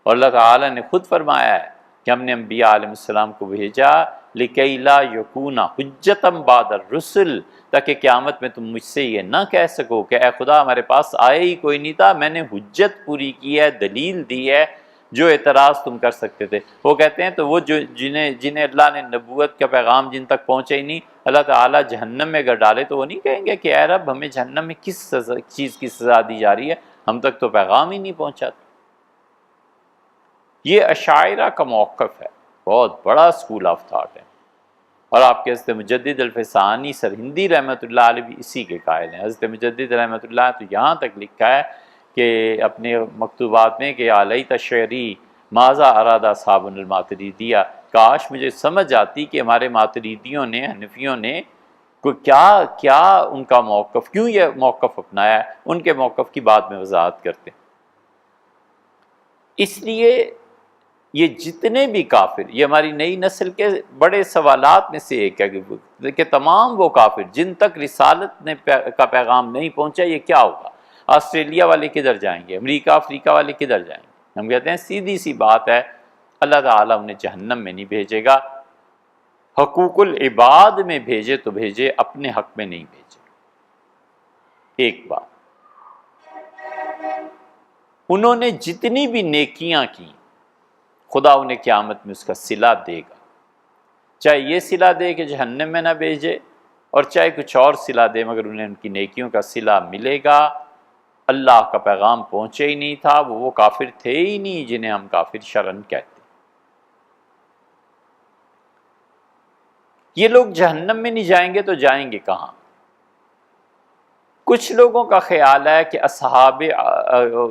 اور اللہ تعالیٰ نے خود فرمایا ہے کہ ہم نے انبیاء علیہ السلام کو بھیجا لِكَيْ لَا يَكُونَ حُجَّةً بَعْدَ الرُّسُلِ، تاکہ قیامت میں تم مجھ سے یہ نہ کہہ سکو کہ اے خدا ہمارے پاس آئے ہی کوئی نہیں تھا، میں نے حجت پوری کی ہے، دلیل دی ہے، جو اعتراض تم کر سکتے تھے۔ وہ کہتے ہیں تو وہ جنہیں اللہ نے نبوت کا پیغام جن تک پہنچے ہی نہیں، اللہ تعالیٰ جہنم میں اگر ڈالے تو وہ نہیں کہیں گے کہ اے رب ہمیں جہنم میں کس چیز کی سزا دی جا رہی ہے، ہم تک تو پیغام ہی نہیں پہنچا۔ یہ اشاعرہ کا موقف ہے، بہت بڑا اسکول آف تھاٹ ہے، اور آپ کے حضرت مجدد الفسانی سرہندی رحمۃ اللہ علیہ بھی اسی کے قائل ہیں۔ حضرت مجدد رحمۃ اللہ تو یہاں تک لکھا ہے کہ اپنے مکتوبات میں کہ علیت شعری ماذا ارادہ صحاب الماتریدیہ، کاش مجھے سمجھ آتی کہ ہمارے ماتریدیوں نے، حنفیوں نے کیا ان کا موقف، کیوں یہ موقف اپنایا ہے، ان کے موقف کی بعد میں وضاحت کرتے ہیں۔ اس لیے یہ جتنے بھی کافر، یہ ہماری نئی نسل کے بڑے سوالات میں سے ایک ہے کہ تمام وہ کافر جن تک رسالت کا پیغام نہیں پہنچا، یہ کیا ہوگا؟ آسٹریلیا والے کدھر جائیں گے؟ امریکہ افریقہ والے کدھر جائیں گے؟ ہم کہتے ہیں سیدھی سی بات ہے، اللہ تعالیٰ انہیں جہنم میں نہیں بھیجے گا، حقوق العباد میں بھیجے تو بھیجے، اپنے حق میں نہیں بھیجے۔ ایک بات، انہوں نے جتنی بھی نیکیاں کی، خدا انہیں قیامت میں اس کا صلہ دے گا، چاہے یہ صلہ دے کہ جہنم میں نہ بھیجے، اور چاہے کچھ اور صلہ دے، مگر انہیں ان کی نیکیوں کا صلہ ملے گا۔ اللہ کا پیغام پہنچے ہی نہیں تھا، وہ کافر تھے ہی نہیں جنہیں ہم کافر شرعاً کہتے۔ یہ لوگ جہنم میں نہیں جائیں گے تو جائیں گے کہاں؟ کچھ لوگوں کا خیال ہے کہ اصحاب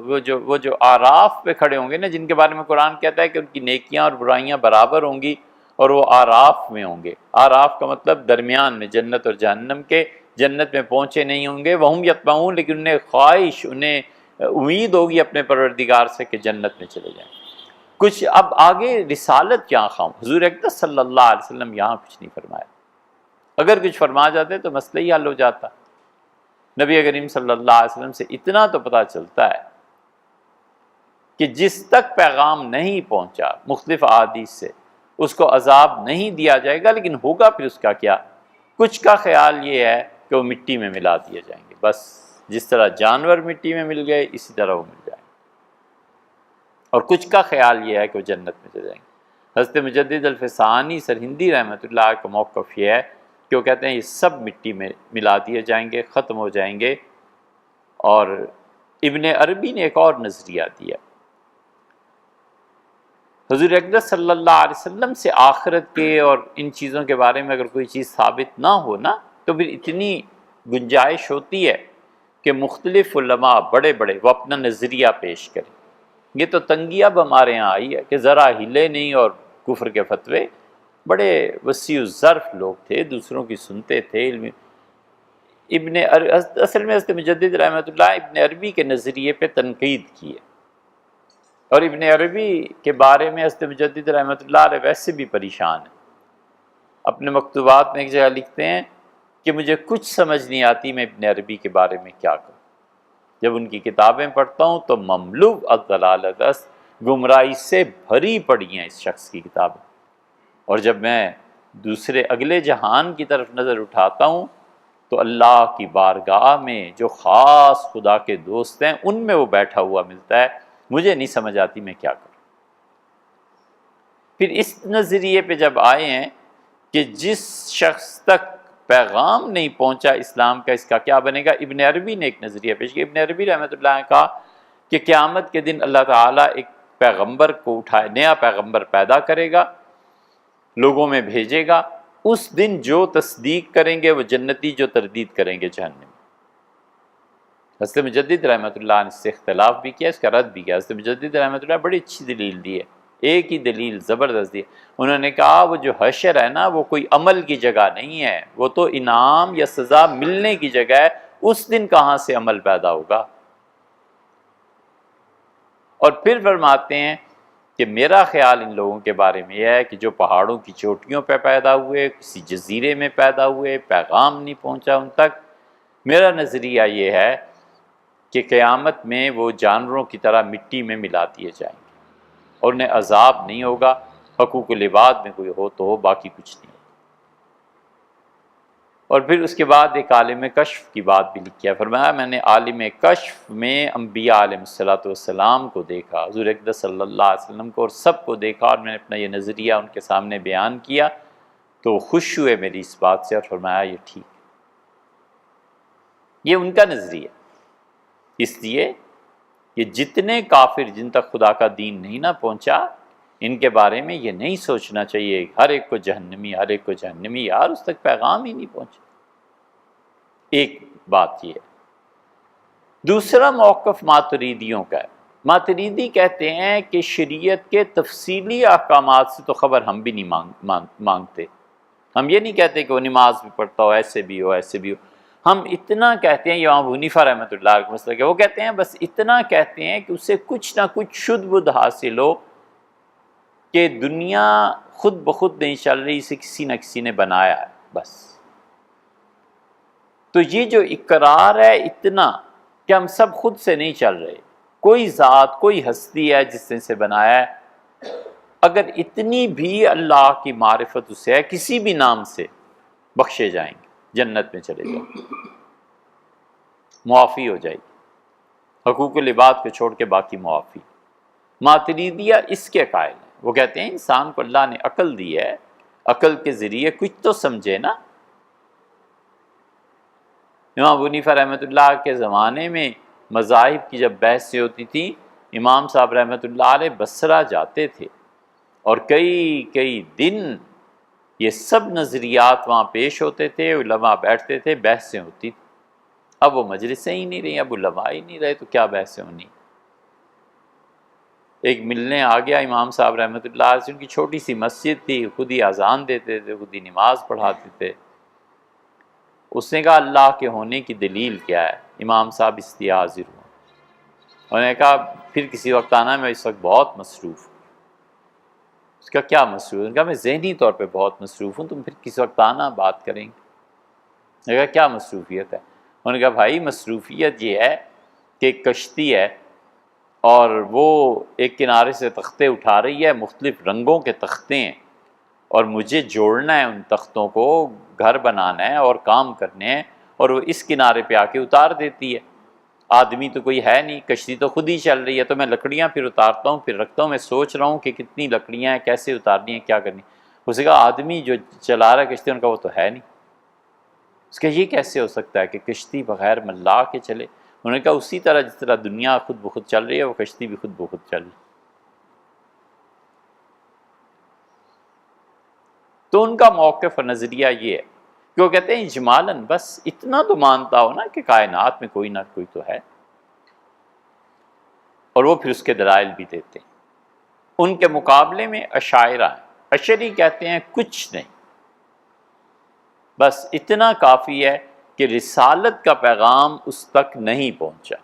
وہ جو آراف پہ کھڑے ہوں گے نا، جن کے بارے میں قرآن کہتا ہے کہ ان کی نیکیاں اور برائیاں برابر ہوں گی، اور وہ آراف میں ہوں گے۔ آراف کا مطلب درمیان میں، جنت اور جہنم کے، جنت میں پہنچے نہیں ہوں گے، وہم یتبعون، لیکن انہیں خواہش، انہیں امید ہوگی اپنے پروردگار سے کہ جنت میں چلے جائیں۔ کچھ اب آگے رسالت کیا خواہوں، حضور اقدس صلی اللہ علیہ وسلم یہاں کچھ نہیں فرمایا، اگر کچھ فرما جاتے تو مسئلہ ہی حل ہو جاتا۔ نبی کریم صلی اللہ علیہ وسلم سے اتنا تو پتہ چلتا ہے کہ جس تک پیغام نہیں پہنچا مختلف احادیث سے، اس کو عذاب نہیں دیا جائے گا، لیکن ہوگا پھر اس کا کیا؟ کچھ کا خیال یہ ہے کہ وہ مٹی میں ملا دیے جائیں گے، بس جس طرح جانور مٹی میں مل گئے اسی طرح وہ مل جائیں گے، اور کچھ کا خیال یہ ہے کہ وہ جنت میں چلے جائیں گے۔ حضرت مجدد الفسانی سرہندی رحمۃ اللہ کا موقف یہ ہے کہ وہ کہتے ہیں یہ سب مٹی میں ملا دیے جائیں گے، ختم ہو جائیں گے۔ اور ابن عربی نے ایک اور نظریہ دیا، حضور اقدس صلی اللہ علیہ وسلم سے آخرت کے اور ان چیزوں کے بارے میں اگر کوئی چیز ثابت نہ ہو نا، تو پھر اتنی گنجائش ہوتی ہے کہ مختلف علماء بڑے بڑے وہ اپنا نظریہ پیش کریں۔ یہ تو تنگی اب ہمارے یہاں آئی ہے کہ ذرا ہلے نہیں اور کفر کے فتوے، بڑے وسیع الظرف لوگ تھے، دوسروں کی سنتے تھے۔ اصل میں حضرت مجدد رحمۃ اللہ ابن عربی کے نظریے پہ تنقید کی ہے، اور ابن عربی کے بارے میں حضرت مجدد رحمۃ اللہ علیہ ویسے بھی پریشان ہیں۔ اپنے مکتوبات میں ایک جگہ لکھتے ہیں کہ مجھے کچھ سمجھ نہیں آتی میں ابن عربی کے بارے میں کیا کروں، جب ان کی کتابیں پڑھتا ہوں تو مملو الضلالۃ، گمراہی سے بھری پڑی ہیں اس شخص کی کتابیں، اور جب میں دوسرے اگلے جہان کی طرف نظر اٹھاتا ہوں تو اللہ کی بارگاہ میں جو خاص خدا کے دوست ہیں ان میں وہ بیٹھا ہوا ملتا ہے، مجھے نہیں سمجھ آتی میں کیا کروں۔ پھر اس نظریے پہ جب آئے ہیں کہ جس شخص تک پیغام نہیں پہنچا اسلام کا، اس کا کیا بنے گا، ابن عربی نے ایک نظریہ پیش کیا۔ ابن عربی رحمۃ اللہ نے کہا کہ قیامت کے دن اللہ تعالیٰ ایک پیغمبر کو اٹھائے، نیا پیغمبر پیدا کرے گا، لوگوں میں بھیجے گا، اس دن جو تصدیق کریں گے وہ جنتی، جو تردید کریں گے جہنمی۔ حضرت مجدد رحمۃ اللہ نے اس سے اختلاف بھی کیا، اس کا رد بھی کیا۔ حضرت مجدد رحمۃ اللہ بڑی اچھی دلیل دی ہے، ایک ہی دلیل زبردست دی ہے۔ انہوں نے کہا وہ جو حشر ہے نا، وہ کوئی عمل کی جگہ نہیں ہے، وہ تو انعام یا سزا ملنے کی جگہ ہے، اس دن کہاں سے عمل پیدا ہوگا؟ اور پھر فرماتے ہیں کہ میرا خیال ان لوگوں کے بارے میں یہ ہے کہ جو پہاڑوں کی چوٹیوں پہ پیدا ہوئے، کسی جزیرے میں پیدا ہوئے، پیغام نہیں پہنچا ان تک، میرا نظریہ یہ ہے کہ قیامت میں وہ جانوروں کی طرح مٹی میں ملا دیے جائیں گے، اور انہیں عذاب نہیں ہوگا، حقوق العباد میں کوئی ہو تو ہو، باقی کچھ نہیں۔ اور پھر اس کے بعد ایک عالم کشف کی بات بھی لکھی ہے، فرمایا میں نے عالم کشف میں انبیاء علیہ السلام کو دیکھا، حضور اقدس صلی اللہ علیہ وسلم کو، اور سب کو دیکھا، اور میں نے اپنا یہ نظریہ ان کے سامنے بیان کیا تو وہ خوش ہوئے میری اس بات سے، اور فرمایا یہ ٹھیک، یہ ان کا نظریہ۔ اس لیے کہ جتنے کافر جن تک خدا کا دین نہیں نہ پہنچا، ان کے بارے میں یہ نہیں سوچنا چاہیے ہر ایک کو جہنمی، ہر ایک کو جہنمی، یار اس تک پیغام ہی نہیں پہنچا۔ ایک بات یہ ہے۔ دوسرا موقف ماتریدیوں کا ہے۔ ماتریدی کہتے ہیں کہ شریعت کے تفصیلی احکامات سے تو خبر ہم بھی نہیں مانگتے، ہم یہ نہیں کہتے کہ وہ نماز بھی پڑھتا ہو، ایسے بھی ہو، ایسے بھی ہو، ہم اتنا کہتے ہیں، امام ابو حنیفہ رحمۃ اللہ کا مسئلہ ہے، وہ کہتے ہیں بس اتنا کہتے ہیں کہ اسے کچھ نہ کچھ شدھ بدھ حاصل ہو کہ دنیا خود بخود نہیں چل رہی، اسے کسی نہ کسی نے بنایا ہے، بس۔ تو یہ جو اقرار ہے اتنا کہ ہم سب خود سے نہیں چل رہے، کوئی ذات، کوئی ہستی ہے جس نے اسے بنایا ہے، اگر اتنی بھی اللہ کی معرفت اسے ہے کسی بھی نام سے، بخشے جائیں گے، جنت میں چلے جائیں گے، معافی ہو جائے گی، حقوق العباد کو چھوڑ کے باقی معافی۔ ماتریدیہ اس کے قائل ہیں، وہ کہتے ہیں انسان کو اللہ نے عقل دی ہے، عقل کے ذریعے کچھ تو سمجھے نا۔ امام ابو حنیفہ رحمۃ اللہ کے زمانے میں مذاہب کی جب بحثیں ہوتی تھیں، امام صاحب رحمۃ اللہ علیہ بصرہ جاتے تھے، اور کئی دن یہ سب نظریات وہاں پیش ہوتے تھے، علماء بیٹھتے تھے، بحثیں ہوتی تھیں۔ اب وہ مجلسیں ہی نہیں رہی، اب علماء ہی نہیں رہے، تو کیا بحثیں ہونی۔ ایک ملنے آ گیا امام صاحب رحمۃ اللہ علیہ، ان کی چھوٹی سی مسجد تھی، خود ہی اذان دیتے تھے، خود ہی نماز پڑھاتے تھے۔ اس نے کہا اللہ کے ہونے کی دلیل کیا ہے؟ امام صاحب اس لیے حاضر ہوں۔ انہوں نے کہا پھر کسی وقت آنا، میں اس وقت بہت مصروف ہوں۔ اس کا کیا مصروف؟ انہوں نے کہا میں ذہنی طور پہ بہت مصروف ہوں، تم پھر کسی وقت آنا، بات کریں گے۔ میں نے کہا کیا مصروفیت ہے؟ انہوں نے کہا بھائی مصروفیت یہ ہے کہ ایک کشتی ہے اور وہ ایک کنارے سے تختے اٹھا رہی ہے، مختلف رنگوں کے تختے ہیں، اور مجھے جوڑنا ہے ان تختوں کو، گھر بنانا ہے اور کام کرنے ہیں، اور وہ اس کنارے پہ آ کے اتار دیتی ہے۔ آدمی تو کوئی ہے نہیں، کشتی تو خود ہی چل رہی ہے، تو میں لکڑیاں پھر اتارتا ہوں، پھر رکھتا ہوں، میں سوچ رہا ہوں کہ کتنی لکڑیاں ہیں، کیسے اتارنی ہیں، کیا کرنی۔ اس نے کہا آدمی جو چلا رہا ہے کشتی، ان کا وہ تو ہے نہیں۔ اس کا یہ کیسے ہو سکتا ہے کہ کشتی بغیر ملا کے چلے؟ انہوں نے کہا اسی طرح جس طرح دنیا خود بخود چل رہی ہے، وہ کشتی بھی خود بخود چل رہی ہے۔ تو ان کا موقف اور نظریہ یہ ہے کہ وہ کہتے ہیں اجمالاً بس اتنا تو مانتا ہو نا کہ کائنات میں کوئی نہ کوئی تو ہے، اور وہ پھر اس کے دلائل بھی دیتے ہیں۔ ان کے مقابلے میں اشاعرہ ہیں۔ اشعری کہتے ہیں کچھ نہیں، بس اتنا کافی ہے کہ رسالت کا پیغام اس تک نہیں پہنچا۔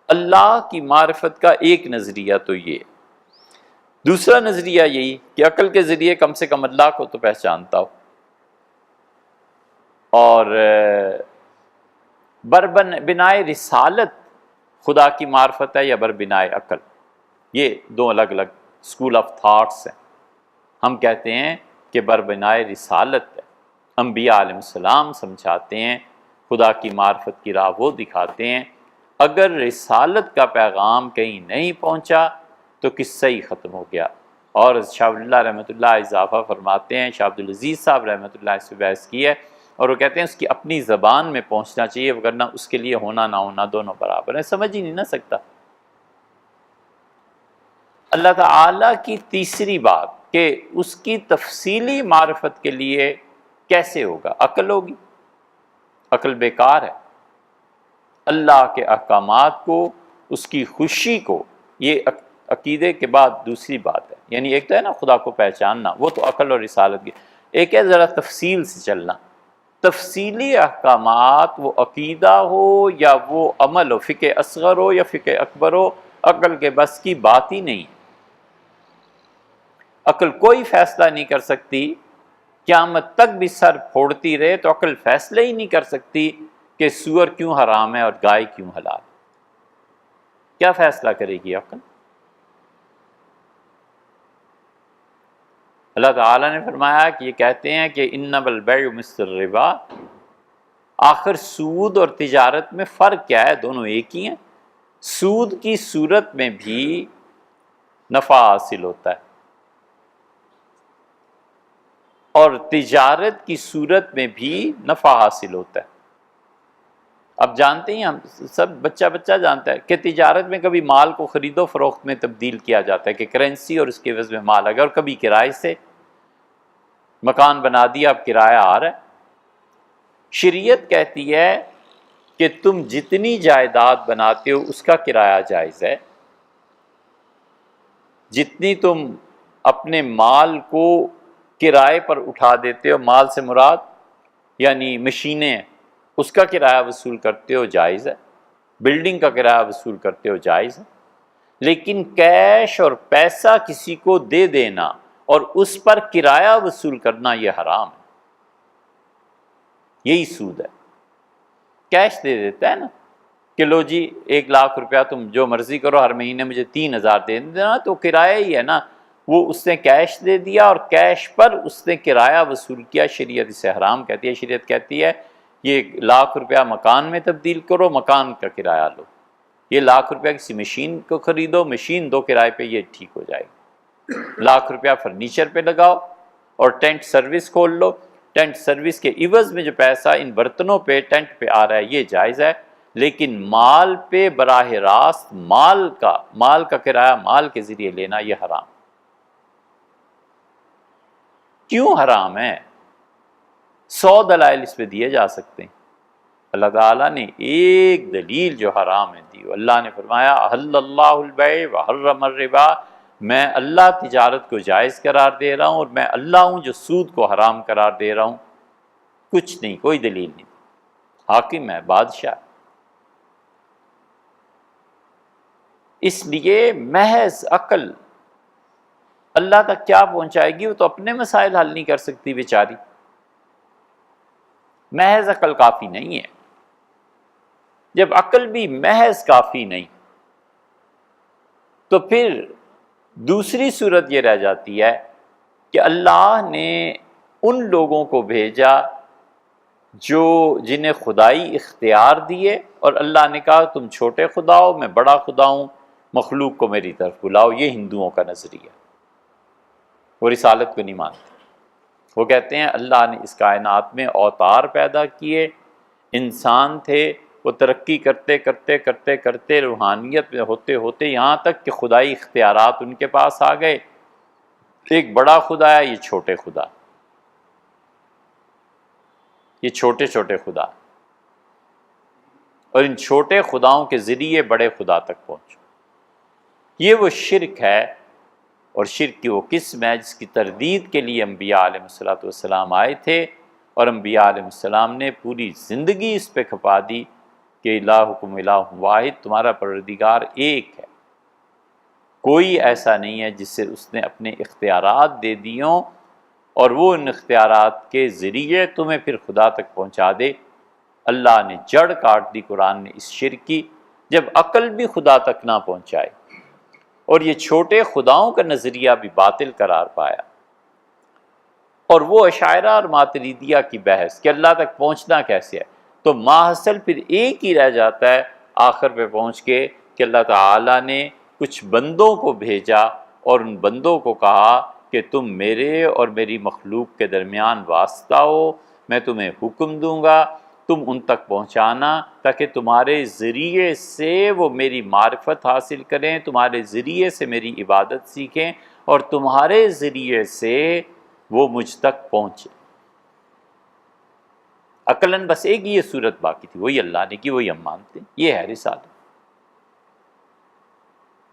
اللہ کی معرفت کا ایک نظریہ تو یہ ہے، دوسرا نظریہ یہی کہ عقل کے ذریعے کم سے کم اللہ کو تو پہچانتا ہو، اور بنائے رسالت خدا کی معرفت ہے یا بنائے عقل، یہ دو الگ الگ اسکول آف تھاٹس ہیں۔ ہم کہتے ہیں کہ بنائے رسالت ہے، انبیاء علیہ السلام سمجھاتے ہیں، خدا کی معرفت کی راہ وہ دکھاتے ہیں۔ اگر رسالت کا پیغام کہیں نہیں پہنچا تو قصہ ہی ختم ہو گیا۔ اور شاہ ولی اللہ رحمۃ اللہ اضافہ فرماتے ہیں، شاہ عبدالعزیز صاحب رحمۃ اللہ اس سے بحث کی ہے، اور وہ کہتے ہیں اس کی اپنی زبان میں پہنچنا چاہیے، ورنہ اس کے لیے ہونا نہ ہونا دونوں برابر ہیں، سمجھ ہی نہیں نہ سکتا۔ اللہ تعالیٰ کی تیسری بات کہ اس کی تفصیلی معرفت کے لیے کیسے ہوگا؟ عقل ہوگی؟ عقل بیکار ہے۔ اللہ کے احکامات کو، اس کی خوشی کو، یہ عقیدے کے بعد دوسری بات ہے۔ یعنی ایک تو ہے نا خدا کو پہچاننا، وہ تو عقل اور رسالت کی، ایک ہے ذرا تفصیل سے چلنا۔ تفصیلی احکامات وہ عقیدہ ہو یا وہ عمل ہو، فقہ اصغر ہو یا فقہ اکبر ہو، عقل کے بس کی بات ہی نہیں۔ عقل کوئی فیصلہ نہیں کر سکتی، قیامت تک بھی سر پھوڑتی رہے تو عقل فیصلے ہی نہیں کر سکتی کہ سور کیوں حرام ہے اور گائے کیوں حلال۔ کیا فیصلہ کرے گی عقل؟ اللہ تعالیٰ نے فرمایا کہ یہ کہتے ہیں کہ انما البیع مثل الربا، آخر سود اور تجارت میں فرق کیا ہے؟ دونوں ایک ہی ہیں۔ سود کی صورت میں بھی نفع حاصل ہوتا ہے، اور تجارت کی صورت میں بھی نفع حاصل ہوتا ہے۔ اب جانتے ہیں، ہم سب بچہ جانتا ہے کہ تجارت میں کبھی مال کو خرید و فروخت میں تبدیل کیا جاتا ہے کہ کرنسی اور اس کے عوض میں مال، اگر کبھی کرائے سے مکان بنا دیا، اب کرایہ آ رہا ہے۔ شریعت کہتی ہے کہ تم جتنی جائیداد بناتے ہو اس کا کرایہ جائز ہے، جتنی تم اپنے مال کو کرائے پر اٹھا دیتے ہو، مال سے مراد یعنی مشینیں، اس کا کرایہ وصول کرتے ہو جائز ہے، بلڈنگ کا کرایہ وصول کرتے ہو جائز ہے، لیکن کیش اور پیسہ کسی کو دے دینا اور اس پر کرایہ وصول کرنا یہ حرام ہے۔ یہی سود ہے۔ کیش دے دیتا ہے نا کہ لو جی 1,00,000 روپیہ تم جو مرضی کرو، ہر مہینے مجھے 3,000 دے دینا، تو کرایہ ہی ہے نا، وہ اس نے کیش دے دیا اور کیش پر اس نے کرایہ وصول کیا۔ شریعت اسے حرام کہتی ہے۔ شریعت کہتی ہے یہ 1,00,000 روپیہ مکان میں تبدیل کرو، مکان کا کرایہ لو۔ یہ 1,00,000 روپیہ کسی مشین کو خریدو، مشین دو کرائے پہ، یہ ٹھیک ہو جائے گی۔ 1,00,000 روپیہ فرنیچر پہ لگاؤ اور ٹینٹ سروس کھول لو، ٹینٹ سروس کے عوض میں جو پیسہ ان برتنوں پہ ٹینٹ پہ آ رہا ہے یہ جائز ہے، لیکن مال پہ براہ راست مال کا کرایہ مال کے ذریعے لینا یہ حرام۔ کیوں حرام ہے؟ 100 دلائل اس پہ دیے جا سکتے ہیں۔ اللہ تعالیٰ نے ایک دلیل جو حرام ہے دی، اللہ نے فرمایا احل اللہ البیع وحرم الربا، میں اللہ تجارت کو جائز قرار دے رہا ہوں اور میں اللہ ہوں جو سود کو حرام قرار دے رہا ہوں۔ کچھ نہیں، کوئی دلیل نہیں، حاکم ہے، بادشاہ۔ اس لیے محض عقل اللہ تک کیا پہنچائے گی؟ وہ تو اپنے مسائل حل نہیں کر سکتی بیچاری، محض عقل کافی نہیں ہے۔ جب عقل بھی محض کافی نہیں تو پھر دوسری صورت یہ رہ جاتی ہے کہ اللہ نے ان لوگوں کو بھیجا جنہیں خدائی اختیار دیے، اور اللہ نے کہا تم چھوٹے خدا ہو، میں بڑا خدا ہوں، مخلوق کو میری طرف بلاؤ۔ یہ ہندوؤں کا نظریہ، وہ رسالت کو نہیں مانتے۔ وہ کہتے ہیں اللہ نے اس کائنات میں اوتار پیدا کیے، انسان تھے، وہ ترقی کرتے کرتے کرتے کرتے روحانیت میں ہوتے ہوتے یہاں تک کہ خدائی اختیارات ان کے پاس آ گئے۔ ایک بڑا خدا ہے، یہ چھوٹے خدا، یہ چھوٹے چھوٹے خدا، اور ان چھوٹے خداؤں کے ذریعے بڑے خدا تک پہنچو۔ یہ وہ شرک ہے، اور شرک کی وہ قسم ہے جس کی تردید کے لیے انبیاء علیہ السلام آئے تھے، اور انبیاء علیہ السلام نے پوری زندگی اس پہ کھپا دی کہ الہکم الہ واحد، تمہارا پروردگار ایک ہے، کوئی ایسا نہیں ہے جس سے اس نے اپنے اختیارات دے دیوں اور وہ ان اختیارات کے ذریعے تمہیں پھر خدا تک پہنچا دے۔ اللہ نے جڑ کاٹ دی قرآن نے اس شرک کی، جب عقل بھی خدا تک نہ پہنچائے، اور یہ چھوٹے خداؤں کا نظریہ بھی باطل قرار پایا۔ اور وہ اشاعرہ اور ماتریدیہ کی بحث کہ اللہ تک پہنچنا کیسے ہے، تو ماحصل پھر ایک ہی رہ جاتا ہے آخر پہ پہنچ کے کہ اللہ تعالیٰ نے کچھ بندوں کو بھیجا اور ان بندوں کو کہا کہ تم میرے اور میری مخلوق کے درمیان واسطہ ہو، میں تمہیں حکم دوں گا، تم ان تک پہنچانا تاکہ تمہارے ذریعے سے وہ میری معرفت حاصل کریں، تمہارے ذریعے سے میری عبادت سیکھیں، اور تمہارے ذریعے سے وہ مجھ تک پہنچے۔ عقلاً بس ایک یہ صورت باقی تھی، وہی اللہ نے کی، وہی ہم مانتے ہیں۔ یہ ہے رسالت۔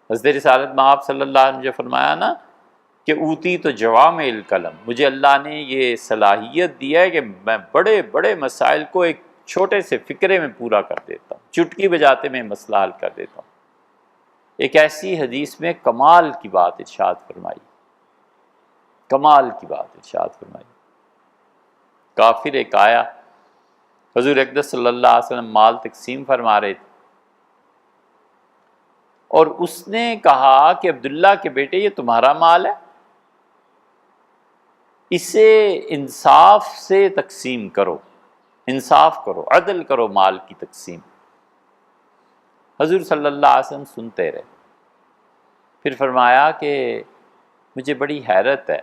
حضرت رسالت میں آپ صلی اللہ علیہ وسلم نے جو فرمایا نا کہ اوتی تو جوامع الکلم، مجھے اللہ نے یہ صلاحیت دی ہے کہ میں بڑے بڑے مسائل کو ایک چھوٹے سے فکرے میں پورا کر دیتا ہوں، چٹکی بجاتے میں مسئلہ حل کر دیتا ہوں۔ ایک ایسی حدیث میں کمال کی بات ارشاد فرمائی، کمال کی بات ارشاد فرمائی۔ کافر ایک آیا، حضور اقدس صلی اللہ علیہ وسلم مال تقسیم فرما رہے تھے، اور اس نے کہا کہ عبداللہ کے بیٹے یہ تمہارا مال ہے، اسے انصاف سے تقسیم کرو، انصاف کرو، عدل کرو مال کی تقسیم۔ حضور صلی اللہ علیہ وسلم سنتے رہے، پھر فرمایا کہ مجھے بڑی حیرت ہے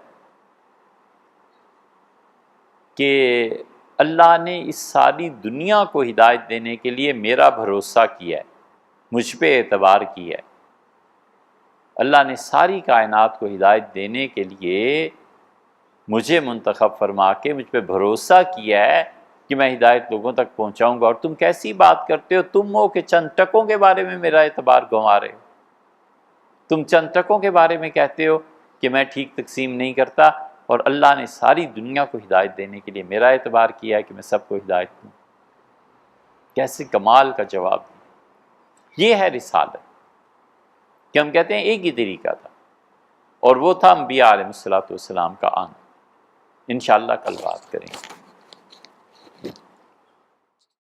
کہ اللہ نے اس ساری دنیا کو ہدایت دینے کے لیے میرا بھروسہ کیا ہے، مجھ پہ اعتبار کیا ہے۔ اللہ نے ساری کائنات کو ہدایت دینے کے لیے مجھے منتخب فرما کے مجھ پہ بھروسہ کیا ہے کہ میں ہدایت لوگوں تک پہنچاؤں گا، اور تم کیسی بات کرتے ہو؟ تم ہو کہ چند ٹکوں کے بارے میں میرا اعتبار گنوا رہے ہو، تم چند ٹکوں کے بارے میں کہتے ہو کہ میں ٹھیک تقسیم نہیں کرتا، اور اللہ نے ساری دنیا کو ہدایت دینے کے لیے میرا اعتبار کیا ہے کہ میں سب کو ہدایت دوں۔ کیسے کمال کا جواب دیا۔ یہ ہے رسالت کہ ہم کہتے ہیں ایک ہی طریقہ تھا، اور وہ تھا انبیاء علیہ الصلوۃ والسلام کا آنا۔ انشاءاللہ کل بات کریں گے۔